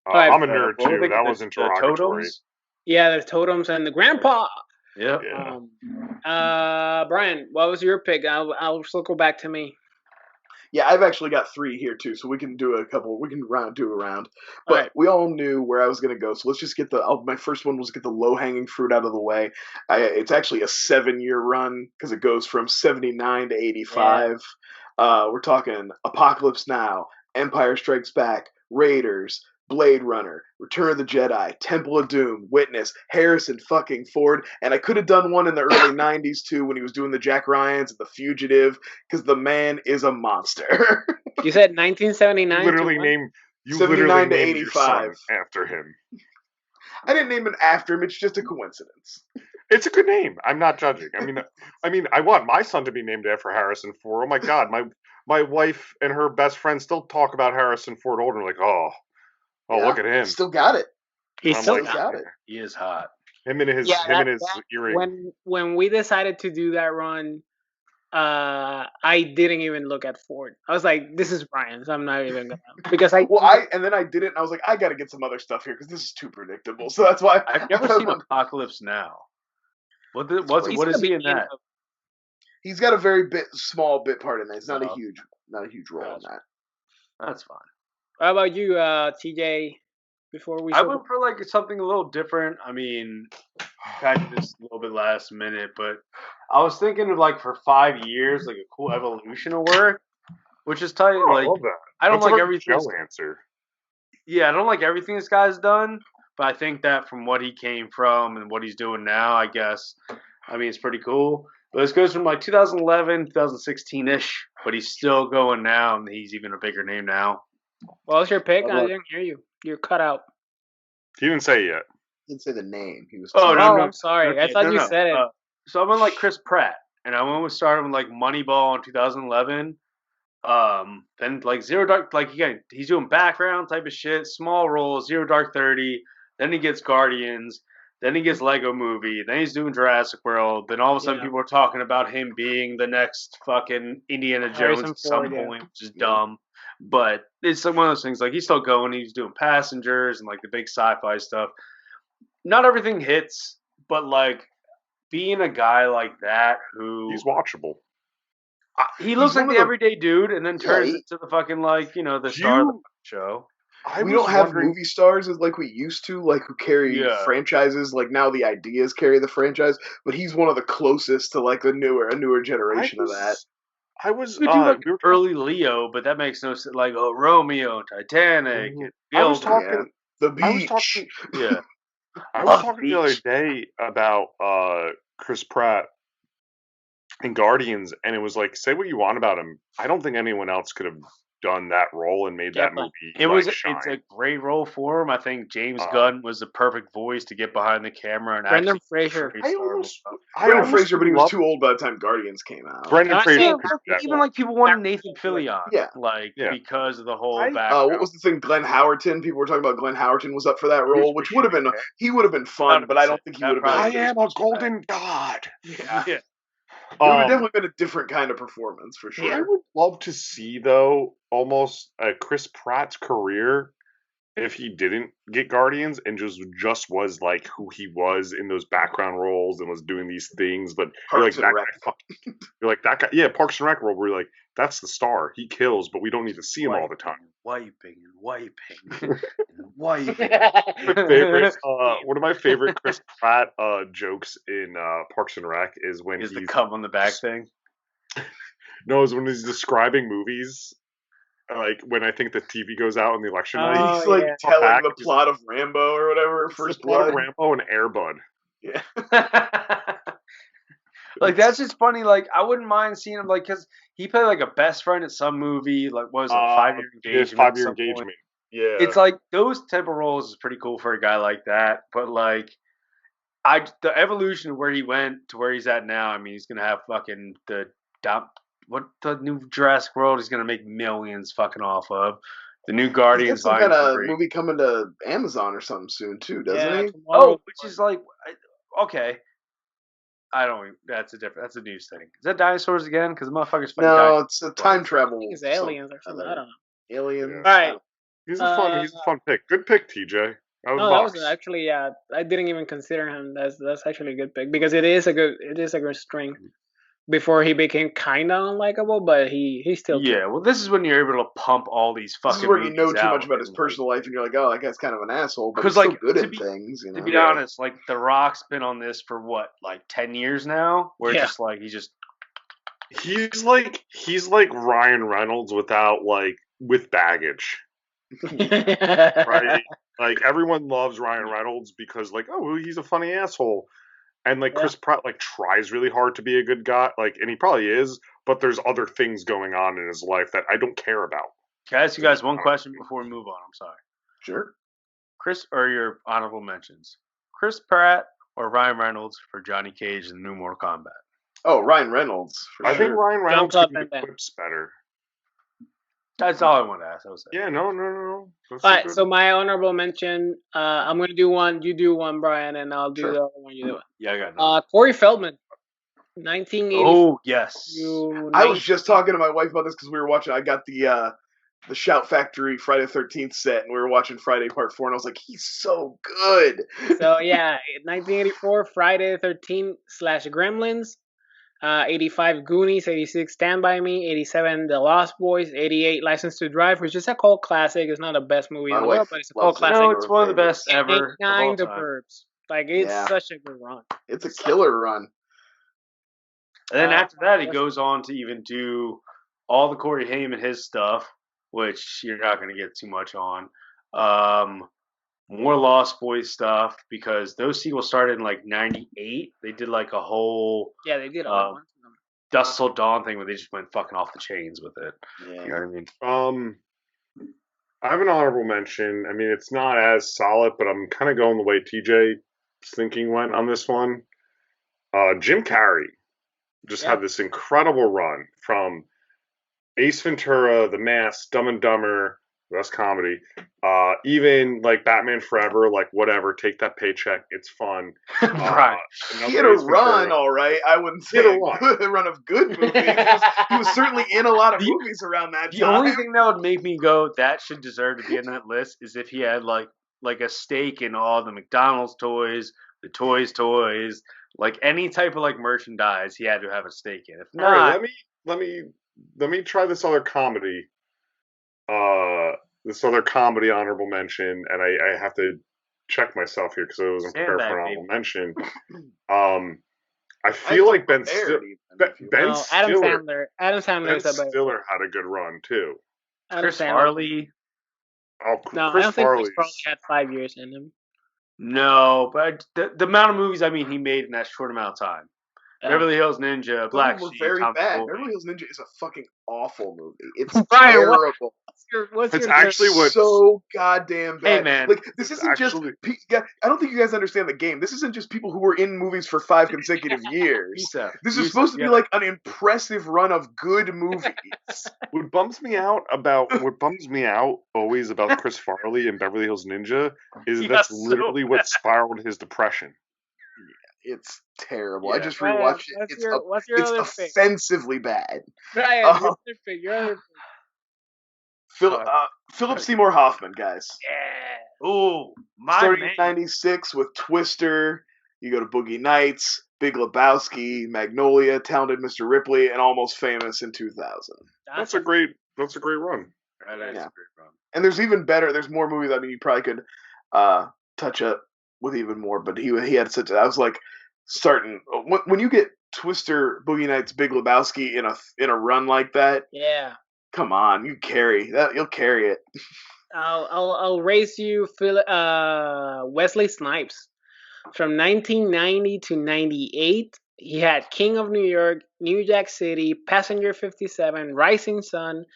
Alright, I'm a nerd What were too. they- That was the interrogatory. Totems? Yeah, the totems and the grandpa. Yep. Yeah. Brian, what was your pick? I'll circle back to me. Yeah, I've actually got 3 here too, so we can do a couple. We can do a round. But Alright. we all knew where I was going to go, so let's just get my first one was get the low hanging fruit out of the way. It's actually a 7-year run because it goes from 79 to 85. We're talking Apocalypse Now, Empire Strikes Back, Raiders, Blade Runner, Return of the Jedi, Temple of Doom, Witness, Harrison fucking Ford, and I could have done one in the early 90s too when he was doing the Jack Ryans and The Fugitive, because the man is a monster. You said 1979. Literally to what? named 79 to your son 85. after him. I didn't name it after him, it's just a coincidence. It's a good name. I'm not judging. I mean, I want my son to be named after Harrison Ford. Oh my God, my wife and her best friend still talk about Harrison Ford older. Like, oh, Yeah, look at him. Still got it. He's I'm still like, got it. He is hot. Him and his earring. when we decided to do that run, I didn't even look at Ford. I was like, this is Brian's. I'm not even gonna because I And then I did it, and I was like, I got to get some other stuff here because this is too predictable. So that's why I've never seen Apocalypse Now. What is he in that? He's got a very small bit part in that. It's not a huge role in that. That's fine. How about you, TJ? Before we I went for like something a little different. I mean, kind of just a little bit last minute, but I was thinking of like for 5 years, like a cool evolution of work, which is tight. Oh, like I love that. I don't That's like a everything. Joe answer. Yeah, I don't like everything this guy's done, but I think that from what he came from and what he's doing now, I guess, I mean, it's pretty cool. But this goes from like 2011, 2016-ish, but he's still going now, and he's even a bigger name now. What was your pick? I didn't hear you. You're cut out. He didn't say it yet. He didn't say the name. He was. Oh, no, I'm sorry. I thought you said it. So I went like Chris Pratt, and I went with started with like Moneyball in 2011. Then like Zero Dark, like again, he's doing background type of shit, small roles, Zero Dark 30. Then he gets Guardians. Then he gets Lego Movie. Then he's doing Jurassic World. Then all of a sudden people are talking about him being the next fucking Indiana Jones at some point, which is dumb. But it's like one of those things. Like he's still going. He's doing Passengers and like the big sci-fi stuff. Not everything hits, but like being a guy like that who He's watchable. he looks like the everyday dude, and then turns into the fucking like the star of the show. We don't have movie stars as like we used to, like who carry franchises. Like now the ideas carry the franchise, but he's one of the closest to like a newer generation of that. We do like early Leo, but that makes no sense. Like Romeo, Titanic. I was talking the beach. I was talking the other day about Chris Pratt in Guardians, and it was like, say what you want about him, I don't think anyone else could have done that role and made that movie shine. It's a great role for him. I think James Gunn was the perfect voice to get behind the camera and Brendan actually Fraser. Brendan Fraser, but he was too old by the time Guardians came out. Brendan Fraser. Even like people wanted Nathan Fillion. Because of the whole background. What was the thing? Glenn Howerton. People were talking about Glenn Howerton was up for that role, which would have been he would have been fun, but I don't think he would have been. I am a golden god. Yeah. It would have definitely been a different kind of performance for sure. I would love to see though almost Chris Pratt's career if he didn't get Guardians and just was like who he was in those background roles and was doing these things, but you're like that guy. Yeah, Parks and Rec role where you're like, that's the star. He kills, but we don't need to see him all the time. Wiping. One of my favorite Chris Pratt jokes in Parks and Rec is when he's the cum on the back thing. No, it's when he's describing movies. Like when I think the TV goes out on the election night, he's like telling the plot of Rambo or whatever. First plot of Rambo and Air Bud. Yeah. Like that's just funny. Like I wouldn't mind seeing him because he played like a best friend at some movie. Like what was it, 5-year engagement? 5-year engagement. Point. Yeah. It's like those type of roles is pretty cool for a guy like that. But like, the evolution of where he went to where he's at now. I mean, he's gonna have fucking the new Jurassic World he's gonna make millions fucking off of. The new Guardians. He's got a movie coming to Amazon or something soon too, doesn't he? Oh, which is like okay. I don't. That's a news thing. Is that dinosaurs again? Because the motherfuckers. No, it's a time travel. I think it's aliens or something. I don't know. Aliens. All right. He's a fun pick. Good pick, TJ. That was actually I didn't even consider him. That's actually a good pick because it is a good string. Before he became kind of unlikable, but he still. Yeah, well, this is when you're able to pump all these fucking. This is where you know too much about his personal life, and you're like, oh, that guy's kind of an asshole, but he's like, still good at things. You know? To be honest, like The Rock's been on this for what, like 10 years now. Where it's just like he's like Ryan Reynolds with baggage. Right? Like everyone loves Ryan Reynolds because he's a funny asshole. And Chris Pratt tries really hard to be a good guy, and he probably is, but there's other things going on in his life that I don't care about. Can I ask you guys one question before we move on? I'm sorry. Sure. Chris, or your honorable mentions, Chris Pratt or Ryan Reynolds for Johnny Cage in the new Mortal Kombat? Oh, Ryan Reynolds. I think Ryan Reynolds can do clips better. That's all I want to ask. Yeah, no. All right, so my honorable mention, I'm going to do one, you do one, Brian, and I'll do the other one, you do it. Yeah, I got it. Corey Feldman, 1980. Oh, yes. I was just talking to my wife about this because we were watching, I got the Shout Factory Friday the 13th set, and we were watching Friday Part 4, and I was like, he's so good. So, yeah, 1984, Friday the 13th / Gremlins. 85 Goonies, 86 Stand By Me, 87 The Lost Boys, 88 License to Drive, which is a cult classic. It's not the best movie in the world, but it's a cult classic. No, it's one of the best ever. 89 The Burbs. It's such a good run. It's a killer run. And then after that, he goes on to even do all the Corey Haim and his stuff, which you're not going to get too much on. More Lost Boys stuff because those sequels started in 98. They did a whole they did all Dusk Till Dawn thing where they just went fucking off the chains with it. Yeah. You know what I mean? I have an honorable mention. I mean, it's not as solid, but I'm kind of going the way TJ's thinking went on this one. Jim Carrey just had this incredible run from Ace Ventura, The Mask, Dumb and Dumber. That's comedy. Even Batman Forever, whatever, take that paycheck. It's fun. Right. He had a run, all right. I wouldn't say a run of good movies. He was certainly in a lot of movies around that time. The only thing that would make me go, that should deserve to be on that list, is if he had a stake in all the McDonald's toys, the toys, any type of merchandise. He had to have a stake in. If not, all right, let me try this other comedy. This other comedy honorable mention, and I have to check myself here because I wasn't prepared for an honorable mention. I feel like Ben Stiller had a good run too. Chris Farley. Oh, no, Chris I don't think Farley's... Chris Farley had 5 years in him. No, but the amount of movies he made in that short amount of time. Beverly Hills Ninja, Black Some were Sheep, very Tom's bad. Boy. Beverly Hills Ninja is a fucking awful movie. It's Brian, terrible. What's It's your actually what's So goddamn bad. Hey, man. Like this It's isn't actually- just. I don't think you guys understand the game. This isn't just people who were in movies for 5 consecutive years. Pizza. This is Pizza, supposed to be yeah. like an impressive run of good movies. What bums me out always about Chris Farley and Beverly Hills Ninja is Yeah, that's so literally what bad. spiraled his depression. It's terrible. I Yeah. just Brian, rewatched it. what's your It's other pick? offensively bad. Brian, Uh, your other pick. Your other pick. Philip Seymour Hoffman, guys. Yeah. Ooh, my Starting man. in '96 with Twister. You go to Boogie Nights, Big Lebowski, Magnolia, Talented Mr. Ripley, and Almost Famous in 2000. That's a great run. That is Yeah. a great run. And there's even better. There's more movies. I mean, you probably could touch up with even more. But he had such. I was like starting when you get Twister, Boogie Nights, Big Lebowski in a run like that. Yeah. Come on, you carry that. You'll carry it. I'll raise you Wesley Snipes from 1990 to 98. He had King of New York, New Jack City, Passenger 57, Rising Sun,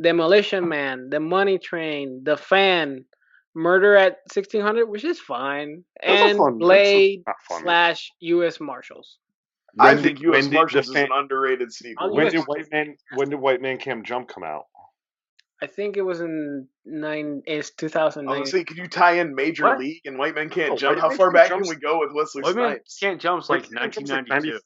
Demolition Man, The Money Train, The Fan, Murder at 1600, which is fine, That's a and fun- Blade that's not funny. / U.S. Marshals. I When think did- U.S. when did Marshals the is an fan- underrated sequel. When did White Man Can't Jump come out? I think it was in 2009. I was saying, could you tie in Major What? League and White Men Can't Oh, Jump? White How Men far Can't back Jump's- can we go with Wesley White Man Snipes? Can't Jump's like White Man Can't Jump's 1992.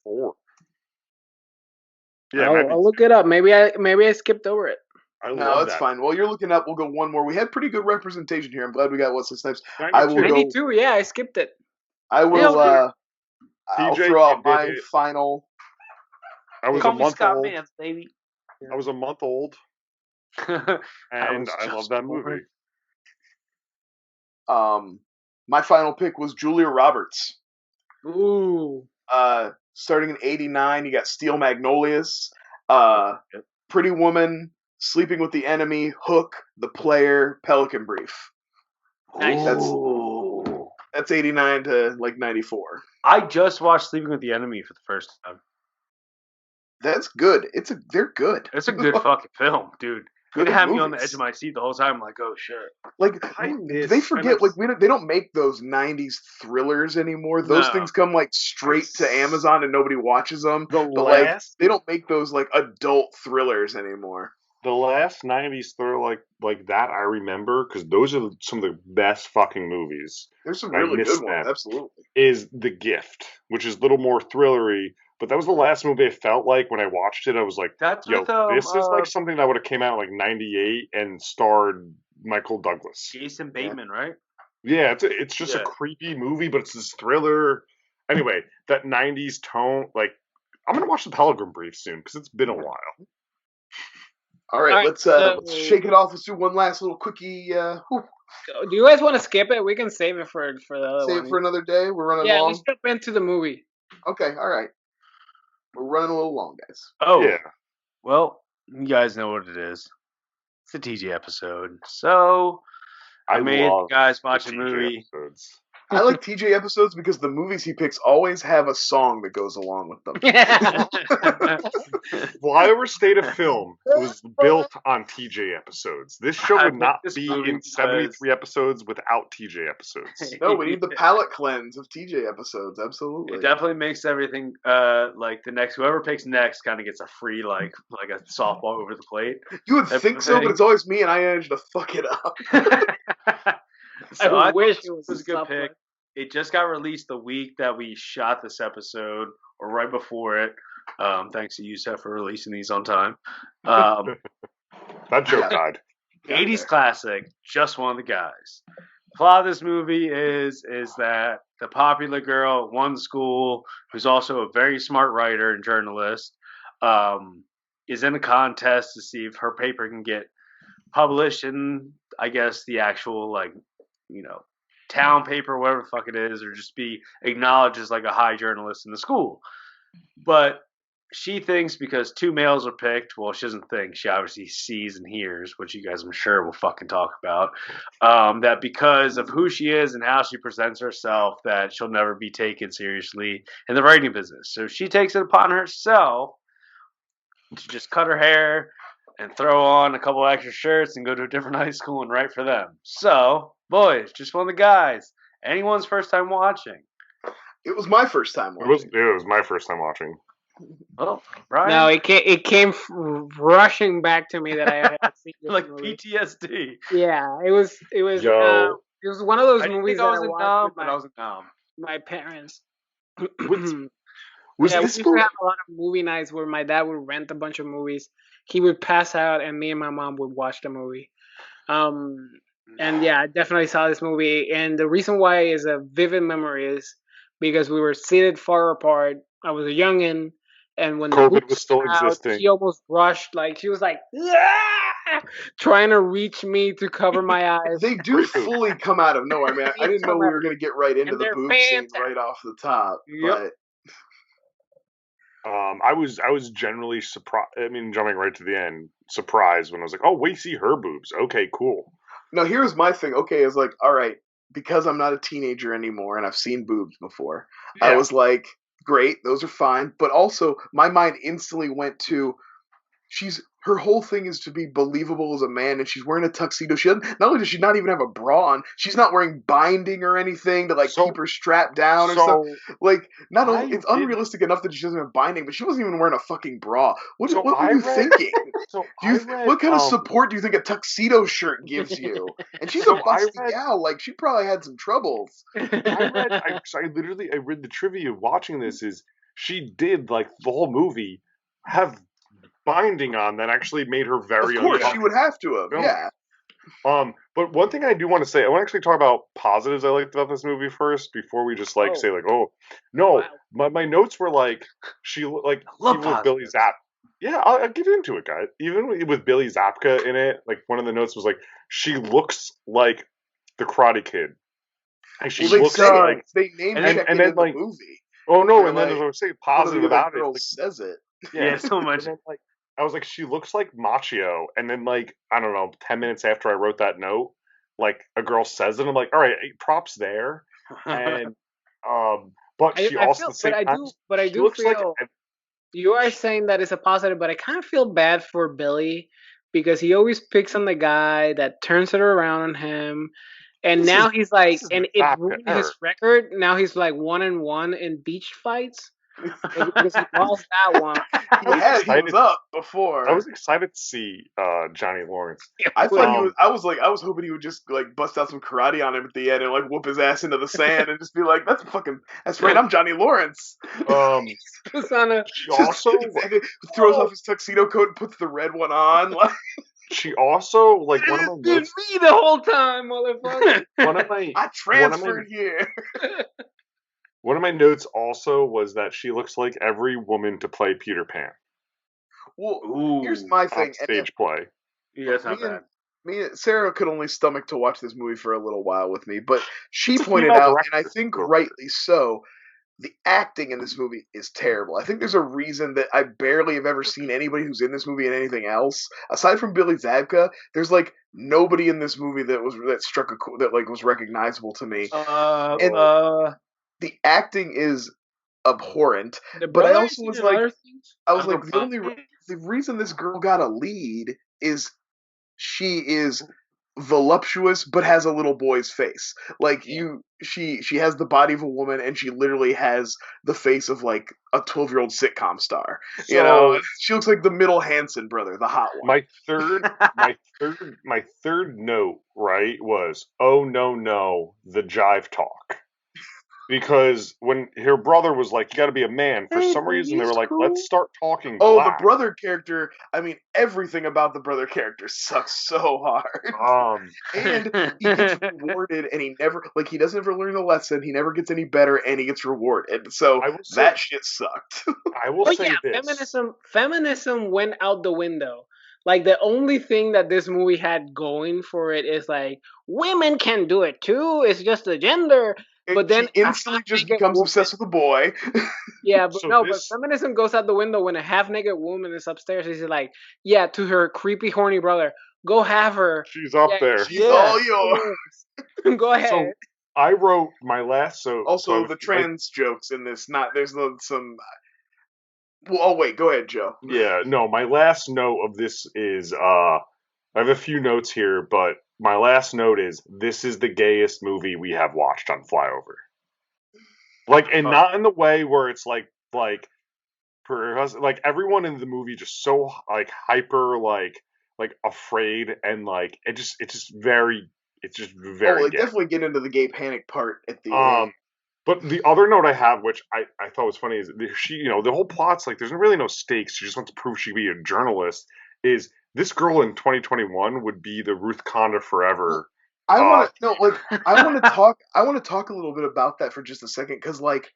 94. Yeah, I'll look it up. Maybe I skipped over it. I No, love it's that. fine. While you're looking up, we'll go one more. We had pretty good representation here. I'm glad we got Wesley Snipes. 92. I will go. 92. Yeah, I skipped it. I will. I'll TJ, throw you out my did it. final. I was a Call me month Scott old. Vance, baby. I was a month old, and I love that movie. My final pick was Julia Roberts. Ooh. Starting in '89, you got Steel Magnolias, Yep. Pretty Woman, Sleeping with the Enemy, Hook, The Player, Pelican Brief. Nice. That's '89 to like '94. I just watched Sleeping with the Enemy for the first time. That's good. They're good. It's a good fucking film, dude. Good It had me on the movies. edge of my seat the whole time. I'm like, oh shit. Like I miss- they I forget, miss- like they don't make those '90s thrillers anymore. Those No. things come like straight to Amazon and nobody watches them. The But like last, they don't make those like adult thrillers anymore. the last '90s thriller like that I remember because those are some of the best fucking movies. There's some I really miss good ones. them. Absolutely. Is The Gift, which is a little more thrillery, but that was the last movie I felt like when I watched it. I was like, That's yo, with this is like something that would have came out like '98 and starred Michael Douglas. Jason Bateman, right? Yeah, it's just Yeah. a creepy movie, but it's this thriller. Anyway, that '90s tone, like I'm gonna watch The Pelican Brief soon because it's been a while. All right, All right, let's so- shake it off. Let's do one last little quickie. Do you guys want to skip it? We can save it for the other Save one. it for another day. We're running Yeah, long. let's jump into the movie. Okay, all right. We're running a little long, guys. Oh, Yeah, well, you guys know what it is. It's a TJ episode. So I made love the guys the watch a TJ movie. episodes. I like TJ episodes because the movies he picks always have a song that goes along with them. Flyover State of Film was built on TJ episodes. This show I would not picked this be movie in 73 episodes without TJ episodes. No, we need the palate cleanse of TJ episodes. Absolutely. It definitely makes everything like the next whoever picks next kind of gets a free like a softball over the plate. You would That's think the so, thing. but it's always me, and I manage to fuck it up. So I thought wish this it was a good soft pick. one. It just got released the week that we shot this episode, or right before it. Thanks to Yusef for releasing these on time. That joke died. 80s classic, just one of the guys. Plot of this movie is that the popular girl at one school, who's also a very smart writer and journalist, is in a contest to see if her paper can get published in, I guess, the actual town paper, whatever the fuck it is, or just be acknowledged as like a high journalist in the school. But she thinks because 2 males are picked, well, she doesn't think. She obviously sees and hears, which you guys, I'm sure, will fucking talk about. That because of who she is and how she presents herself, that she'll never be taken seriously in the writing business. So she takes it upon herself to just cut her hair and throw on a couple extra shirts and go to a different high school and write for them. So, boys, just one of the guys. Anyone's first time watching. It was my first time watching. It was my first time watching. Oh, Brian? No, it came rushing back to me that I had seen this like movie. PTSD. Yeah, it was Yo. it was one of those I didn't movies think I that was I a watched nom, with but I was a nom. my parents. Was Yeah, we this used to movie? have a lot of movie nights where my dad would rent a bunch of movies. He would pass out, and me and my mom would watch the movie. And yeah, I definitely saw this movie. And the reason why is a vivid memory is because we were seated far apart. I was a youngin', and when the COVID boobs was still came out, existing. she almost rushed. Like she was like, "Ah!" trying to reach me to cover my eyes. They do Great movie. fully come out of nowhere. I mean, I didn't know we were going to get right into And the they're boob scene fantastic. right off the top. Yep. But I was generally surprised. I mean, jumping right to the end, surprised when I was like, "Oh, we see her boobs. Okay, cool." no, here's my thing. Okay, it's like, all right, because I'm not a teenager anymore and I've seen boobs before, I Yeah. was like, great, those are fine. But also, my mind instantly went to, her whole thing is to be believable as a man, and she's wearing a tuxedo. She doesn't. Not only does she not even have a bra on, she's not wearing binding or anything to So- keep her strapped down or something. So, Like, not I only it's did- unrealistic enough that she doesn't have binding, but she wasn't even wearing a fucking bra. What So were I you read- thinking? so Do you, I read, what kind of support do you think a tuxedo shirt gives you? And she's So a I busty read- gal. Like, she probably had some troubles. I read the trivia watching this is she did like the whole movie have binding on that actually made her very Of course, she uncomfortable. would have to have. Film. Yeah. But one thing I do want to say, I want to actually talk about positives I liked about this movie first before we just Oh. say like, oh no, Wow. my notes were like she like love even with Billy positives. Zap. Yeah, I'll get into it, guys. Even with Billy Zabka in it, like one of the notes was like she looks like the Karate Kid. And she Well, they looks say like it. They name and check then, it in like, the movie. oh no, they're and then like, as I was saying, One of positive the other about it. girls Like, says it. Yeah, so much. and then, like, I was like, she looks like Machio, and then like I don't know, 10 minutes after I wrote that note, like a girl says it, I'm like, all right, props there, and but she also at the same time, but I she do looks feel like you are saying that it's a positive, but I kind of feel bad for Billy because he always picks on the guy that turns it around on him. And This now is- he's like, this is and the it Zabka ruined error. his record. Now he's like 1-1 in beach fights because he lost that one. He was excited. up before. I was excited to see Johnny Lawrence. I thought Um, he was. I was hoping he would just like bust out some karate on him at the end and like whoop his ass into the sand and just be like, "That's right, I'm Johnny Lawrence." Puts on a She also throws off his tuxedo coat and puts the red one on. Like, she also like one of my it's been notes. me the whole time, motherfucker. One of my I transferred here. one of my notes also was that she looks like every woman to play Peter Pan Well, Ooh, here's my on thing. And stage play. yeah, it's not me and- bad. Sarah could only stomach to watch this movie for a little while with me, but she It's a pointed female out, and I director. think rightly so, the acting in this movie is terrible. I think there's a reason that I barely have ever seen anybody who's in this movie in anything else aside from Billy Zabka. There's like nobody in this movie that was recognizable to me. The acting is abhorrent. The But I brother also is was in like- other things? I was like, the reason this girl got a lead is she is voluptuous but has a little boy's face. Like she has the body of a woman and she literally has the face of like a 12-year-old sitcom star. You know, she looks like the middle Hansen brother, the hot one. My third note, right, was oh no, the jive talk. Because when her brother was like, you gotta be a man, for some reason they were like, let's start talking Oh, black. the brother character. I mean, everything about the brother character sucks so hard. And he gets rewarded, and he doesn't ever learn the lesson. He never gets any better, and he gets rewarded. So I will say- that shit sucked. I will But say yeah, this. feminism went out the window. Like the only thing that this movie had going for it is like women can do it too. It's just a gender. But then she instantly just make it becomes woman. obsessed with the boy. Yeah, but So no, but this, feminism goes out the window when a half-naked woman is upstairs. She's like, yeah, to her creepy, horny brother, go have her. she's up Yeah, there. She's all yours. go ahead. So I wrote my last. So I Also, have the a few- trans jokes in this. There's some. Well, oh wait, go ahead, Joe. yeah, no, my last note of this is I have a few notes here, but my last note is this is the gayest movie we have watched on Flyover. Like, and not in the way where it's like for us, like everyone in the movie just so like hyper like afraid and like it's just very Oh, gay. definitely get into the gay panic part at the end. But the other note I have, which I thought was funny, is she, the whole plot's like there's really no stakes. She just wants to prove she can be a journalist. Is this girl in 2021 would be the Ruth Conda forever? I want to talk a little bit about that for just a second, because like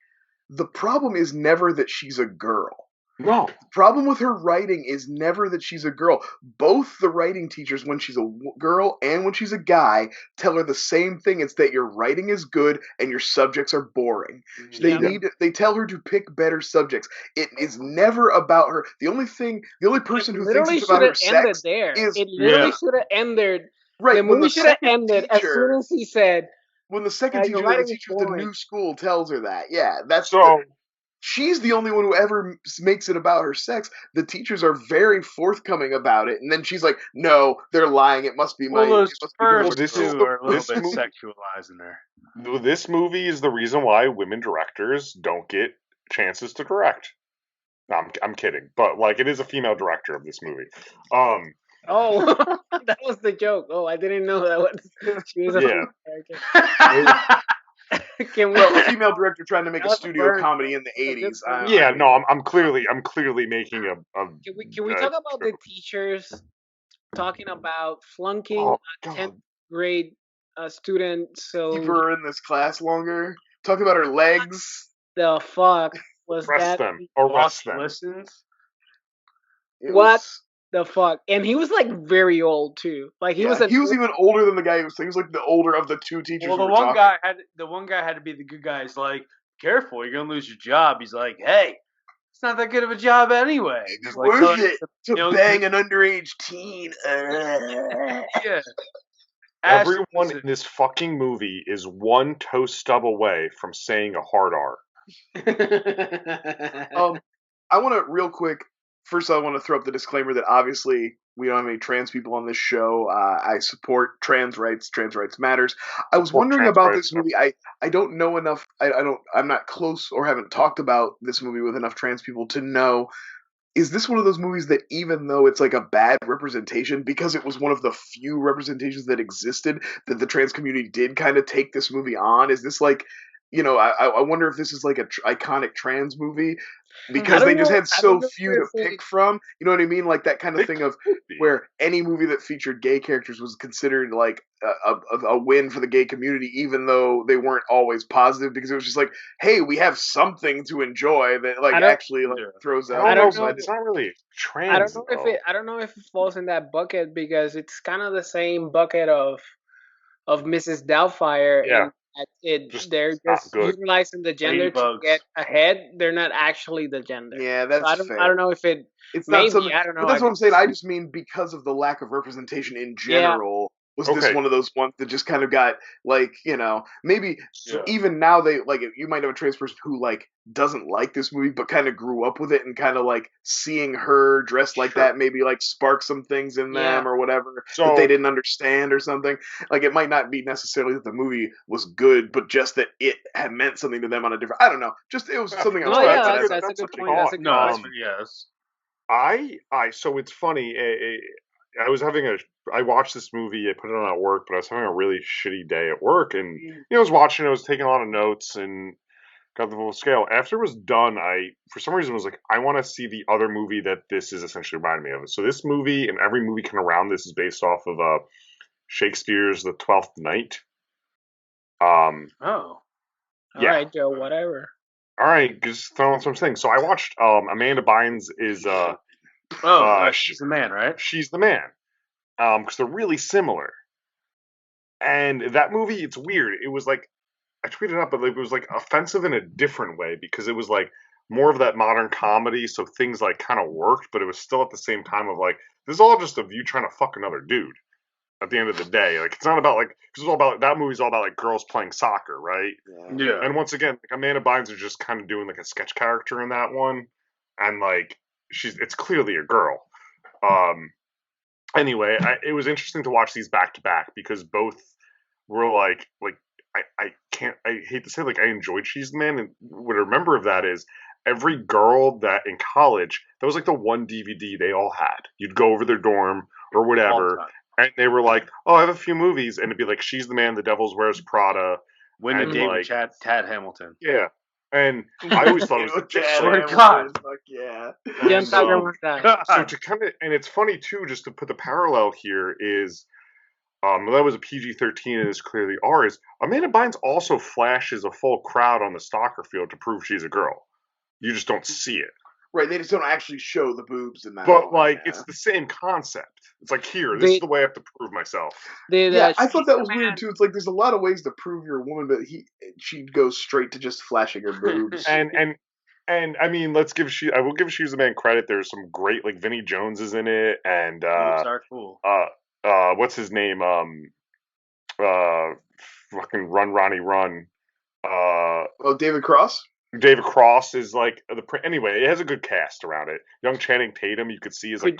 the problem is never that she's a girl. No. The problem with her writing is never that she's a girl. Both the writing teachers, when she's a girl and when she's a guy, tell her the same thing. It's that your writing is good and your subjects are boring. They tell her to pick better subjects. It is never about her. The only person who thinks it's about her sex is it literally should have ended. Right. The movie should have ended as soon as he said, when the second teacher, the teacher of the new school, tells her that. Yeah, that's so. She's the only one who ever makes it about her sex. The teachers are very forthcoming about it, and then she's like, "No, they're lying. It must be my." Well, those first this two is are a little bit movie, sexualized in there. This movie is the reason why women directors don't get chances to direct. No, I'm kidding, but like it is a female director of this movie. Oh, that was the joke. Oh, I didn't know that was. She was a female director. A female director trying to make a studio comedy in the 80s. I'm clearly making a. Can we talk about the teachers talking about flunking a 10th grade student? So keep her in this class longer. Talking about her legs. The fuck was Arrest that? Them. Arrest them. Listens. What the fuck? And he was like very old too. Like he was even older than the guy. He was like the older of the two teachers. Well, the one guy had to be the good guy. He's like, "Careful, you're gonna lose your job." He's like, "Hey, it's not that good of a job anyway. It's worth it to bang an underage teen." Yeah. Everyone in this fucking movie is one toe stub away from saying a hard R. I want to real quick. First, I want to throw up the disclaimer that obviously we don't have any trans people on this show. I support trans rights. Trans rights matters. I was wondering about this movie. I don't know enough. I'm not close or haven't talked about this movie with enough trans people to know. Is this one of those movies that even though it's like a bad representation, because it was one of the few representations that existed, that the trans community did kind of take this movie on? Is this like, I wonder if this is like an iconic trans movie because they just had so few to pick from. You know what I mean? Like that kind of thing of where any movie that featured gay characters was considered like a win for the gay community, even though they weren't always positive, because it was just like, hey, we have something to enjoy that like actually like throws out. I don't know. It's not really trans. I don't know if it falls in that bucket because it's kind of the same bucket of Mrs. Doubtfire. Yeah. They're just utilizing the gender to get ahead. They're not actually the gender. Yeah, that's fair. I don't know if it's not something. I don't know. But that's what I'm saying. I just mean because of the lack of representation in general. Was this one of those ones that just kind of got like, maybe even now they like you might have a trans person who like doesn't like this movie but kind of grew up with it and kind of like seeing her dressed like that maybe like spark some things in them or whatever that they didn't understand or something. Like it might not be necessarily that the movie was good, but just that it had meant something to them on a different. I don't know. Just it was something. That's a good point. That's a good point. Yes. So it's funny. I watched this movie. I put it on at work, but I was having a really shitty day at work, and I was watching. I was taking a lot of notes and got the full scale. After it was done, I for some reason was like, I want to see the other movie that this is essentially reminding me of. So this movie and every movie kind of around this is based off of Shakespeare's The Twelfth Night. All right, Joe. Whatever. All right, just throwing some things. So I watched. Amanda Bynes is. She's the man, right? She's the man. Because they're really similar. And that movie, it's weird. It was like, I tweeted up, but it was like offensive in a different way because it was like, more of that modern comedy, so things like kind of worked, but it was still at the same time of like, this is all just of you trying to fuck another dude. At the end of the day, like it's not about like, cause it's all about that movie's all about like girls playing soccer, right? Yeah. And once again, like Amanda Bynes is just kind of doing like a sketch character in that one, and like it's clearly a girl. Anyway, it was interesting to watch these back to back because both were like I hate to say like I enjoyed She's the Man, and what I remember of that is every girl that in college, that was like the one DVD they all had. You'd go over their dorm or whatever. And they were like, "Oh, I have a few movies," and it'd be like, "She's the Man," "The Devil's Wears Prada," When did David like, Tad Hamilton? Yeah, and I always thought it was Tad God. Fuck yeah. Young Tiger was that. so to kind of, and it's funny too, just to put the parallel here is, that was a PG-13 and is clearly R. Is Amanda Bynes also flashes a full crowd on the soccer field to prove she's a girl. You just don't see it. Right, they just don't actually show the boobs in that. But like, it's the same concept. It's like, here, this is the way I have to prove myself. Yeah, I thought that was weird too. It's like there's a lot of ways to prove you're a woman, but she goes straight to just flashing her boobs. and I mean, I will give She's the Man credit. There's some great, like Vinnie Jones is in it, and boobs are cool. What's his name? Fucking Run Ronnie Run. David Cross. David Cross is like anyway. It has a good cast around it. Young Channing Tatum, you could see is like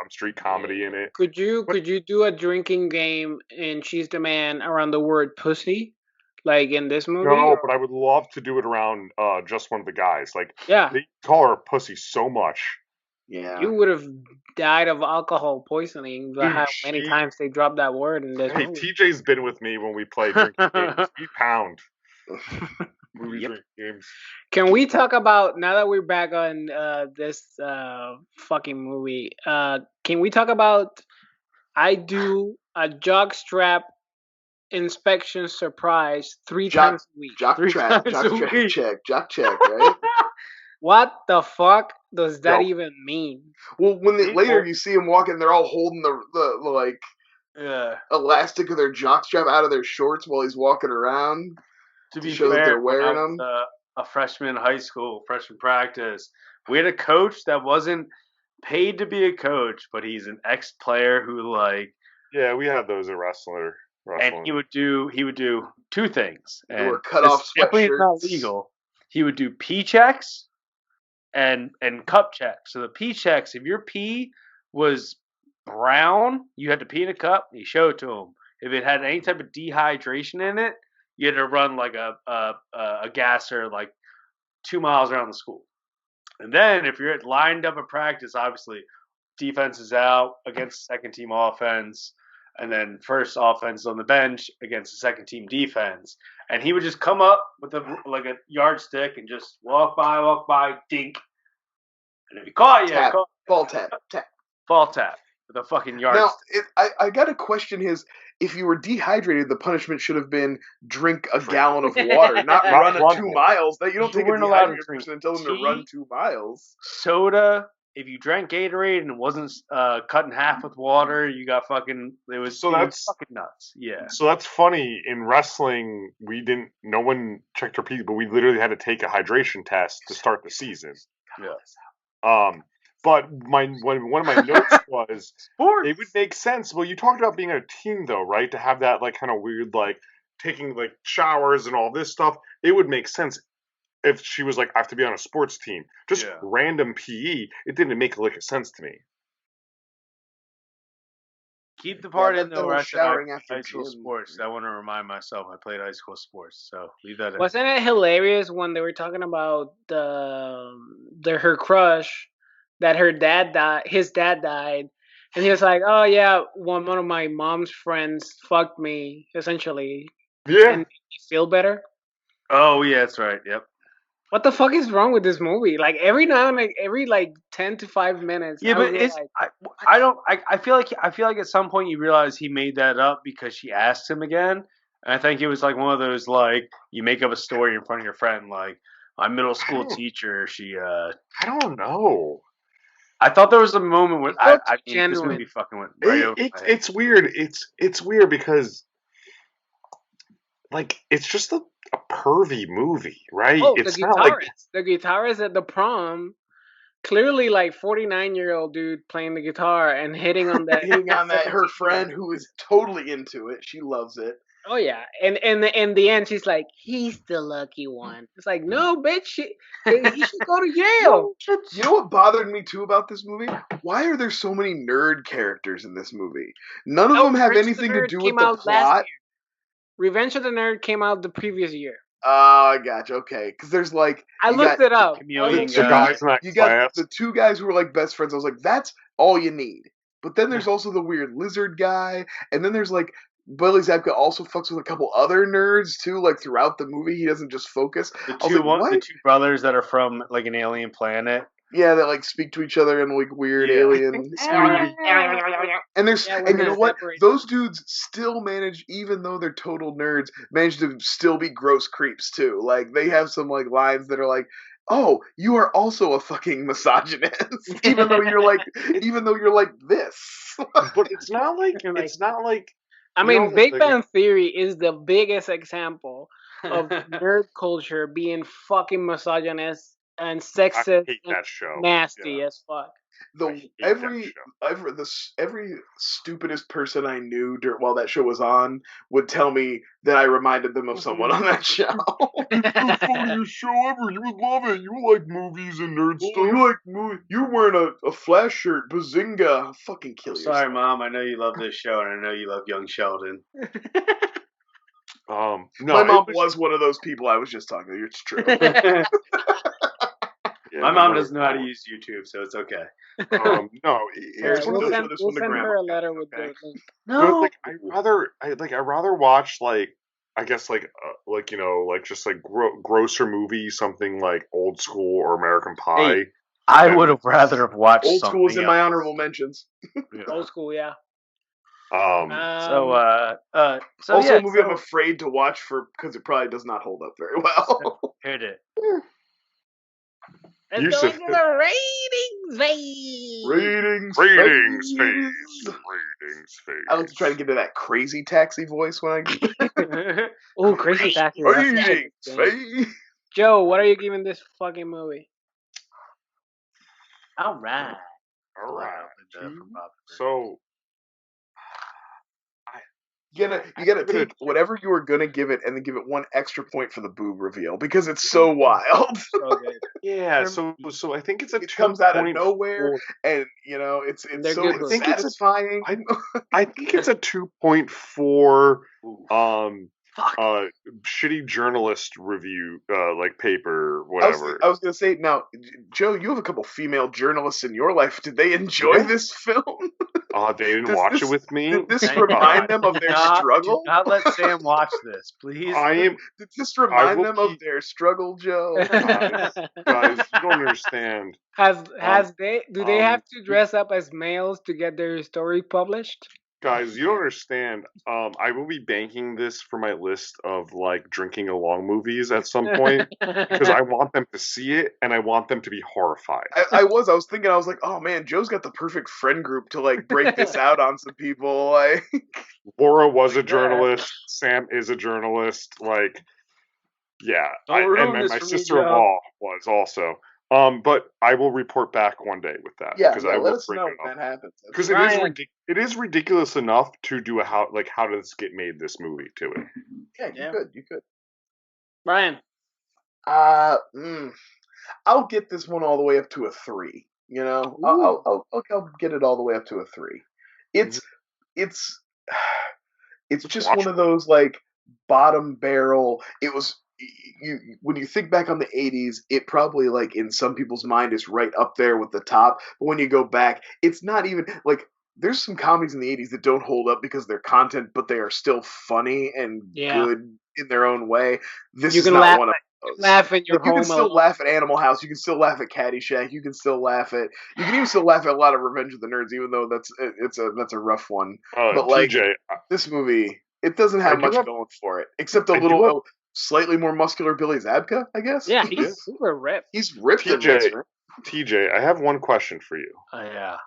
street comedy in it. Could you do a drinking game in She's the Man around the word pussy, like in this movie? No, but I would love to do it around just one of the guys. Like, yeah, they call her pussy so much. Yeah, you would have died of alcohol poisoning. But how many times they dropped that word in this movie? TJ's been with me when we play drinking games. We pound. Games. Can we talk about, now that we're back on this fucking movie, can we talk about I do a jockstrap inspection surprise times a week? Jock check, right? What the fuck does that even mean? Well, when later you see them walking, they're all holding the like elastic of their jockstrap out of their shorts while he's walking around. To be show fair, that they're wearing when I was, them. A freshman in high school, freshman practice, we had a coach that wasn't paid to be a coach, but he's an ex-player who like. Yeah, we had those at wrestling. And he would do two things. They were cut off definitely sweatshirts. not legal. He would do pee checks and cup checks. So the pee checks, if your pee was brown, you had to pee in a cup. And you show it to him. If it had any type of dehydration in it, you had to run like a gasser like 2 miles around the school. And then if you're lined up at practice, obviously defense is out against second team offense, and then first offense on the bench against the second team defense. And he would just come up with a yardstick and just walk by, dink. And if he caught you, ball tap. Ball tap with a fucking yardstick. Now, I got to question if you were dehydrated, the punishment should have been drink a gallon of water, not run 2 miles. That you don't take a dehydrated person and tell them to run 2 miles. Soda, if you drank Gatorade and it wasn't cut in half with water, you got fucking. That's fucking nuts. Yeah. So that's funny. In wrestling, no one checked our pee, but we literally had to take a hydration test to start the season. Yeah. But one of my notes was it would make sense. Well, you talked about being a team, though, right? To have that like kind of weird, like taking like showers and all this stuff. It would make sense if she was like, I have to be on a sports team. Just random PE. It didn't make lick of sense to me. Keep the part in though. Showering after high school sports. I want to remind myself I played high school sports, so leave that in. Wasn't it hilarious when they were talking about her crush? That his dad died, and he was like, "Oh yeah, one of my mom's friends fucked me, essentially." Yeah, and made me feel better. Oh yeah, that's right. Yep. What the fuck is wrong with this movie? Like every 10 to 5 minutes. Yeah, but it's I feel like at some point you realize he made that up because she asked him again, and I think it was like one of those like you make up a story in front of your friend, like my middle school teacher. I don't know. I thought there was a moment where this movie fucking went right over. It's weird. It's weird because like it's just a pervy movie, right? Oh, It's not like the guitarist at the prom, clearly like 49-year-old dude playing the guitar and hitting on that. Hitting on that her 17-year-old. friend who is totally into it. She loves it. Oh yeah, and in the end, she's like, "He's the lucky one." It's like, no, bitch, he should go to Yale. You know what bothered me too about this movie? Why are there so many nerd characters in this movie? None of them have Revenge of the anything to Nerd do came with the out last plot. year. Revenge of the Nerd came out the previous year. Oh, I gotcha. Okay, because there's like I looked it up. Chameleon the guy. guys in that you got class. the two guys who were like best friends. I was like, that's all you need. But then there's also the weird lizard guy, and then there's like William Zabka also fucks with a couple other nerds too. Like throughout the movie, he doesn't just focus. The I was two, like, what? the two brothers that are from like an alien planet. Yeah, that like speak to each other in like weird Yeah. alien. And there's Yeah, when and you they're know what? separated. Those dudes still manage, even though they're total nerds, manage to still be gross creeps too. Like they have some like lines that are like, "Oh, you are also a fucking misogynist," even though you're like this. But it's not like You're like- it's not like I you mean, know, Big like- Bang Theory is the biggest example of nerd culture being fucking misogynist and I sexist hate and that show. nasty Yeah. as fuck. The I hate that every show. every stupidest person I knew while that show was on would tell me that I reminded them of someone on that show. It's the funniest show ever. You would love it. You like movies and nerd stuff. You like movie? You're wearing a flash shirt, bazinga! Fucking kill yourself. Sorry, Mom. I know you love this show, and I know you love Young Sheldon. No, My mom it was one of those people I was just talking to. It's true. yeah, My mom mother- doesn't know how to use YouTube, so it's okay. No, Here's it's one one of we'll of those- those. send, this we'll one to send grandma. her a letter with Okay. the link. But like, I'd rather watch like I guess like you know like just like grosser movies, something like Old School or American Pie. Hey, I would have rather have watched Old something School's in my else. honorable mentions. Old school, yeah. So, Also, yeah, a movie I'm so- afraid to watch because it probably does not hold up very well. Heard it. Let's You go said- into the ratings phase. Ratings phase. I like to try to get to that crazy taxi voice when I Oh, crazy taxi. ratings phase. Joe, what are you giving this fucking movie? All right. All right. From Bob. So You gotta give it a take whatever you were gonna give it and then give it one extra point for the boob reveal because it's so wild. So good. yeah, so I think it's a It comes out of 2.4. nowhere, and you know it's They're so good movies. satisfying. I think it's a 2.4 Ooh. shitty journalist review like paper I was whatever. gonna say now, Joe, you have a couple female journalists in your life. Did they enjoy Yeah. this film? They didn't Does watch this- it with me. Did this Thank remind God. them of their Do struggle? not let Sam watch this, please. I am Did this remind will them of keep- their struggle, Joe? guys, you don't understand. Has they do they have to we- dress up as males to get their story published? Guys, you don't understand. I will be banking this for my list of like drinking along movies at some point because I want them to see it and I want them to be horrified. I was thinking, I was like, oh man, Joe's got the perfect friend group to like break this out on some people. Like, Laura was a Like that. journalist. Sam is a journalist. Like, yeah, Don't and ruin my this for me, sister-in-law was also. But I will report back one day with that yeah, because I let will us bring know it when up. that happens. Because Ryan. it is ridiculous enough to do how does this get made this movie to it. Yeah, Yeah. you could. Ryan, I'll get this one all the way up to a 3. You know, I'll get it all the way up to a 3. It's just watch one of those like bottom barrel. It was when you think back on the 80s, it probably like in some people's mind is right up there with the top. But when you go back, it's not even like there's some comedies in the 80s that don't hold up because they're content, but they are still funny and Yeah. good in their own way. This You is can not laugh one of those. laugh at your Like, you can home still alone. laugh at Animal House. You can still laugh at Caddyshack. You can still laugh at. You can even still laugh at a lot of Revenge of the Nerds, even though that's a rough one. But, like, TJ, This movie, it doesn't I have do much have- going for it, except a I do little have- slightly more muscular Billy Zabka, I guess. Yeah, he's super ripped. He's ripped in TJ. this. Right? TJ, I have one question for you. Yeah.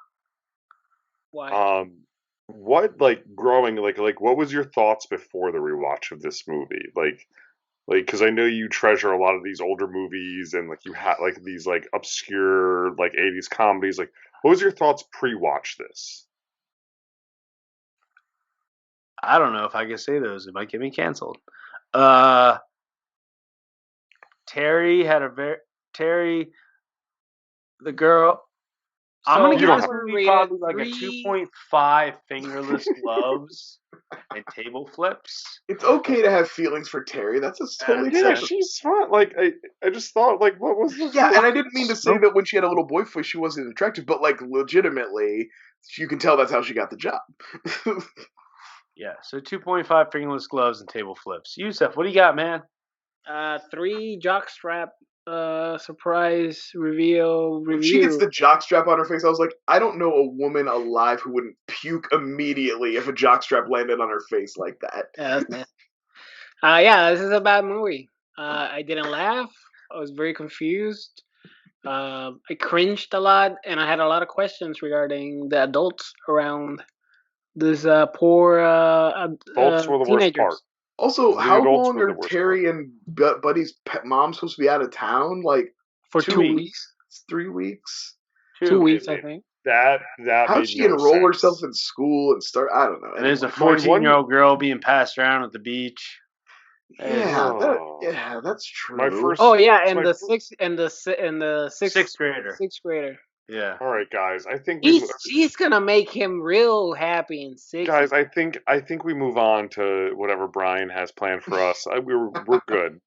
Why? What like growing like what was your thoughts before the rewatch of this movie? Like, because I know you treasure a lot of these older movies and like you had like these like obscure like 80s comedies. Like, what was your thoughts pre-watch this? I don't know if I can say those. It might get me canceled. Terry had a Terry, the girl. I'm gonna So give don't this have- mine were movie rated probably like a 3. 2.5 fingerless gloves and table flips. It's okay to have feelings for Terry. That's just totally Yeah, acceptable. she's fun. Like, I just thought, like, what was the? Yeah, and I didn't mean to say that when she had a little boy voice she wasn't attractive, but like legitimately, you can tell that's how she got the job. Yeah, so 2.5 fingerless gloves and table flips. Yusef, what do you got, man? 3 jockstrap surprise reveal When she gets review. the jockstrap on her face, I was like, I don't know a woman alive who wouldn't puke immediately if a jockstrap landed on her face like that. Yeah, that's nasty. Yeah, this is a bad movie. I didn't laugh. I was very confused. I cringed a lot, and I had a lot of questions regarding the adults around this poor Adults were the worst teenagers. part. Also, The how adults long were the are worst Terry and Buddy's mom supposed to be out of town? Like For 2 2 weeks. weeks. 3 weeks? 2 weeks, It- I think. That How'd made she no enroll sense. herself in school and start? I don't know. And there's a Anyway. 14-year-old girl being passed around at the beach. Yeah, Oh. that's true. My first- Oh yeah, and my the fir- sixth and the Sixth grader. sixth grader. Yeah. All right, guys. I think we. She's gonna make him real happy in 6. Guys, I think we move on to whatever Brian has planned for us. We're good.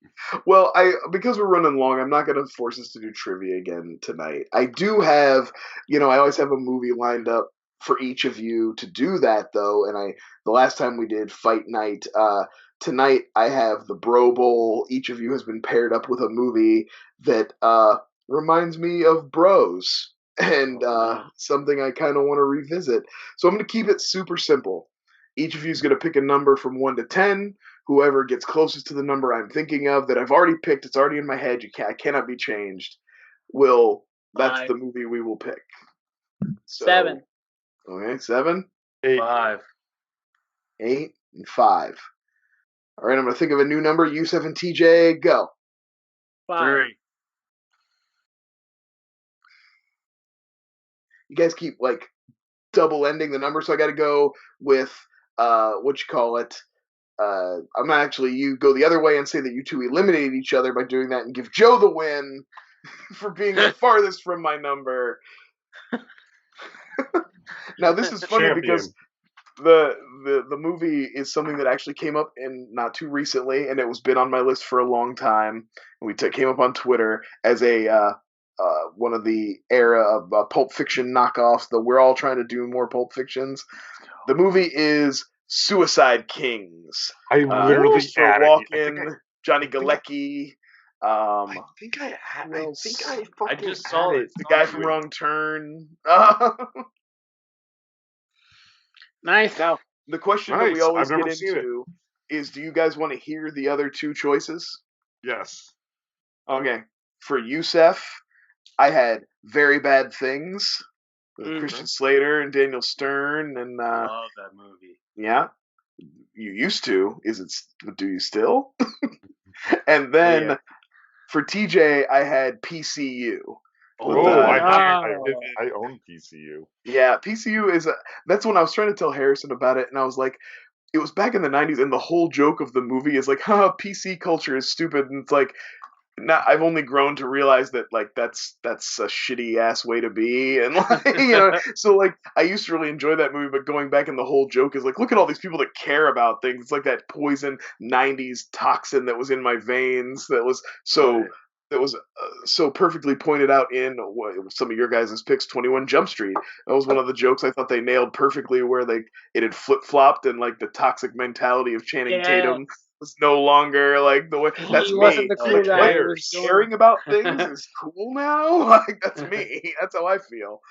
Well, because we're running long, I'm not going to force us to do trivia again tonight. I do have, I always have a movie lined up for each of you to do that though. And the last time we did Fight Night, tonight I have the Bro Bowl. Each of you has been paired up with a movie that reminds me of bros and something I kind of want to revisit. So I'm going to keep it super simple. Each of you is going to pick a number from 1 to 10. Whoever gets closest to the number I'm thinking of that I've already picked, it's already in my head. I cannot be changed. That's 5. the movie we will pick. So, 7. Okay, 7, 5. 8, and 5. All right, I'm going to think of a new number. Yusef and TJ, go. 5. 3. You guys keep like double ending the number, so I got to go with what you call it. I'm not actually. You go the other way and say that you two eliminated each other by doing that, and give Joe the win for being the farthest from my number. Now this is funny because the movie is something that actually came up in not too recently, and it was been on my list for a long time. And came up on Twitter as a one of the era of Pulp Fiction knockoffs. That we're all trying to do more Pulp Fictions. The movie is Suicide Kings. I literally Christopher added. Walken, Johnny Galecki. I think I fucking just saw added it. The guy from Wrong Turn. Nice. Now, the question that we Nice. always I've get never seen into is, do you guys want to hear the other two choices? Yes. Okay. For Yusef, I had Very Bad Things with Mhm. Christian Slater and Daniel Stern. And, I love that movie. yeah, you used to. Do you still? And then Yeah. for TJ, I had PCU. With, Oh, Oh. I own PCU. Yeah, PCU that's when I was trying to tell Harrison about it, and I was like, it was back in the 90s, and the whole joke of the movie is like, PC culture is stupid, and it's like, now I've only grown to realize that like that's a shitty ass way to be, and like, so like I used to really enjoy that movie, but going back and the whole joke is like, look at all these people that care about things. It's like that poison 90s toxin that was in my veins that was so. Right. That was so perfectly pointed out in some of your guys' picks, 21 Jump Street. That was one of the jokes I thought they nailed perfectly, where it had flip-flopped and like the toxic mentality of Channing Tatum was no longer like the way. That's He me. wasn't the cool Like, guy. what? It was Caring about things is cool now. Like that's me. That's how I feel.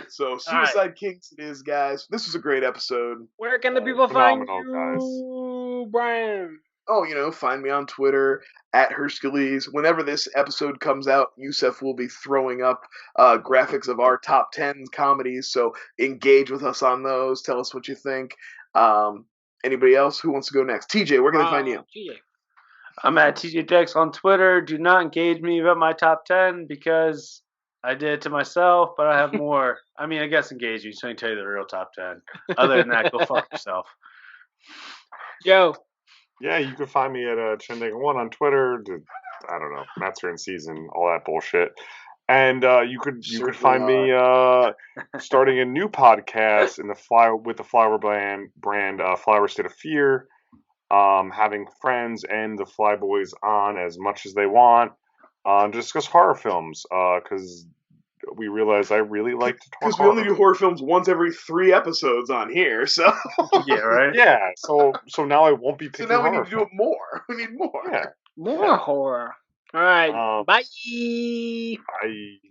So Suicide Kings it is, guys. This was a great episode. Where can the people find Phenomenal, you, Brian? Oh, find me on Twitter at Hercules. Whenever this episode comes out, Yusef will be throwing up graphics of our top 10 comedies. So engage with us on those. Tell us what you think. Anybody else who wants to go next? TJ, where can they find you? TJ. I'm at TJ Dex on Twitter. Do not engage me about my top 10 because I did it to myself, but I have more. I mean, I guess engage me so I can tell you the real top 10. Other than that, go fuck yourself. Joe. Yeah, you can find me at Chendega1 on Twitter. I don't know, Mets are in season, all that bullshit. And you could find me starting a new podcast in with the Flyover brand Flyover State of Fear. Having friends and the FlyBois on as much as they want to discuss horror films because we realize I really like to talk because we only do horror films once every 3 episodes on here, so yeah, right. Yeah, so now I won't be picking. So now we horror need to do it more. We need more. Yeah, More horror. All right. Bye. bye.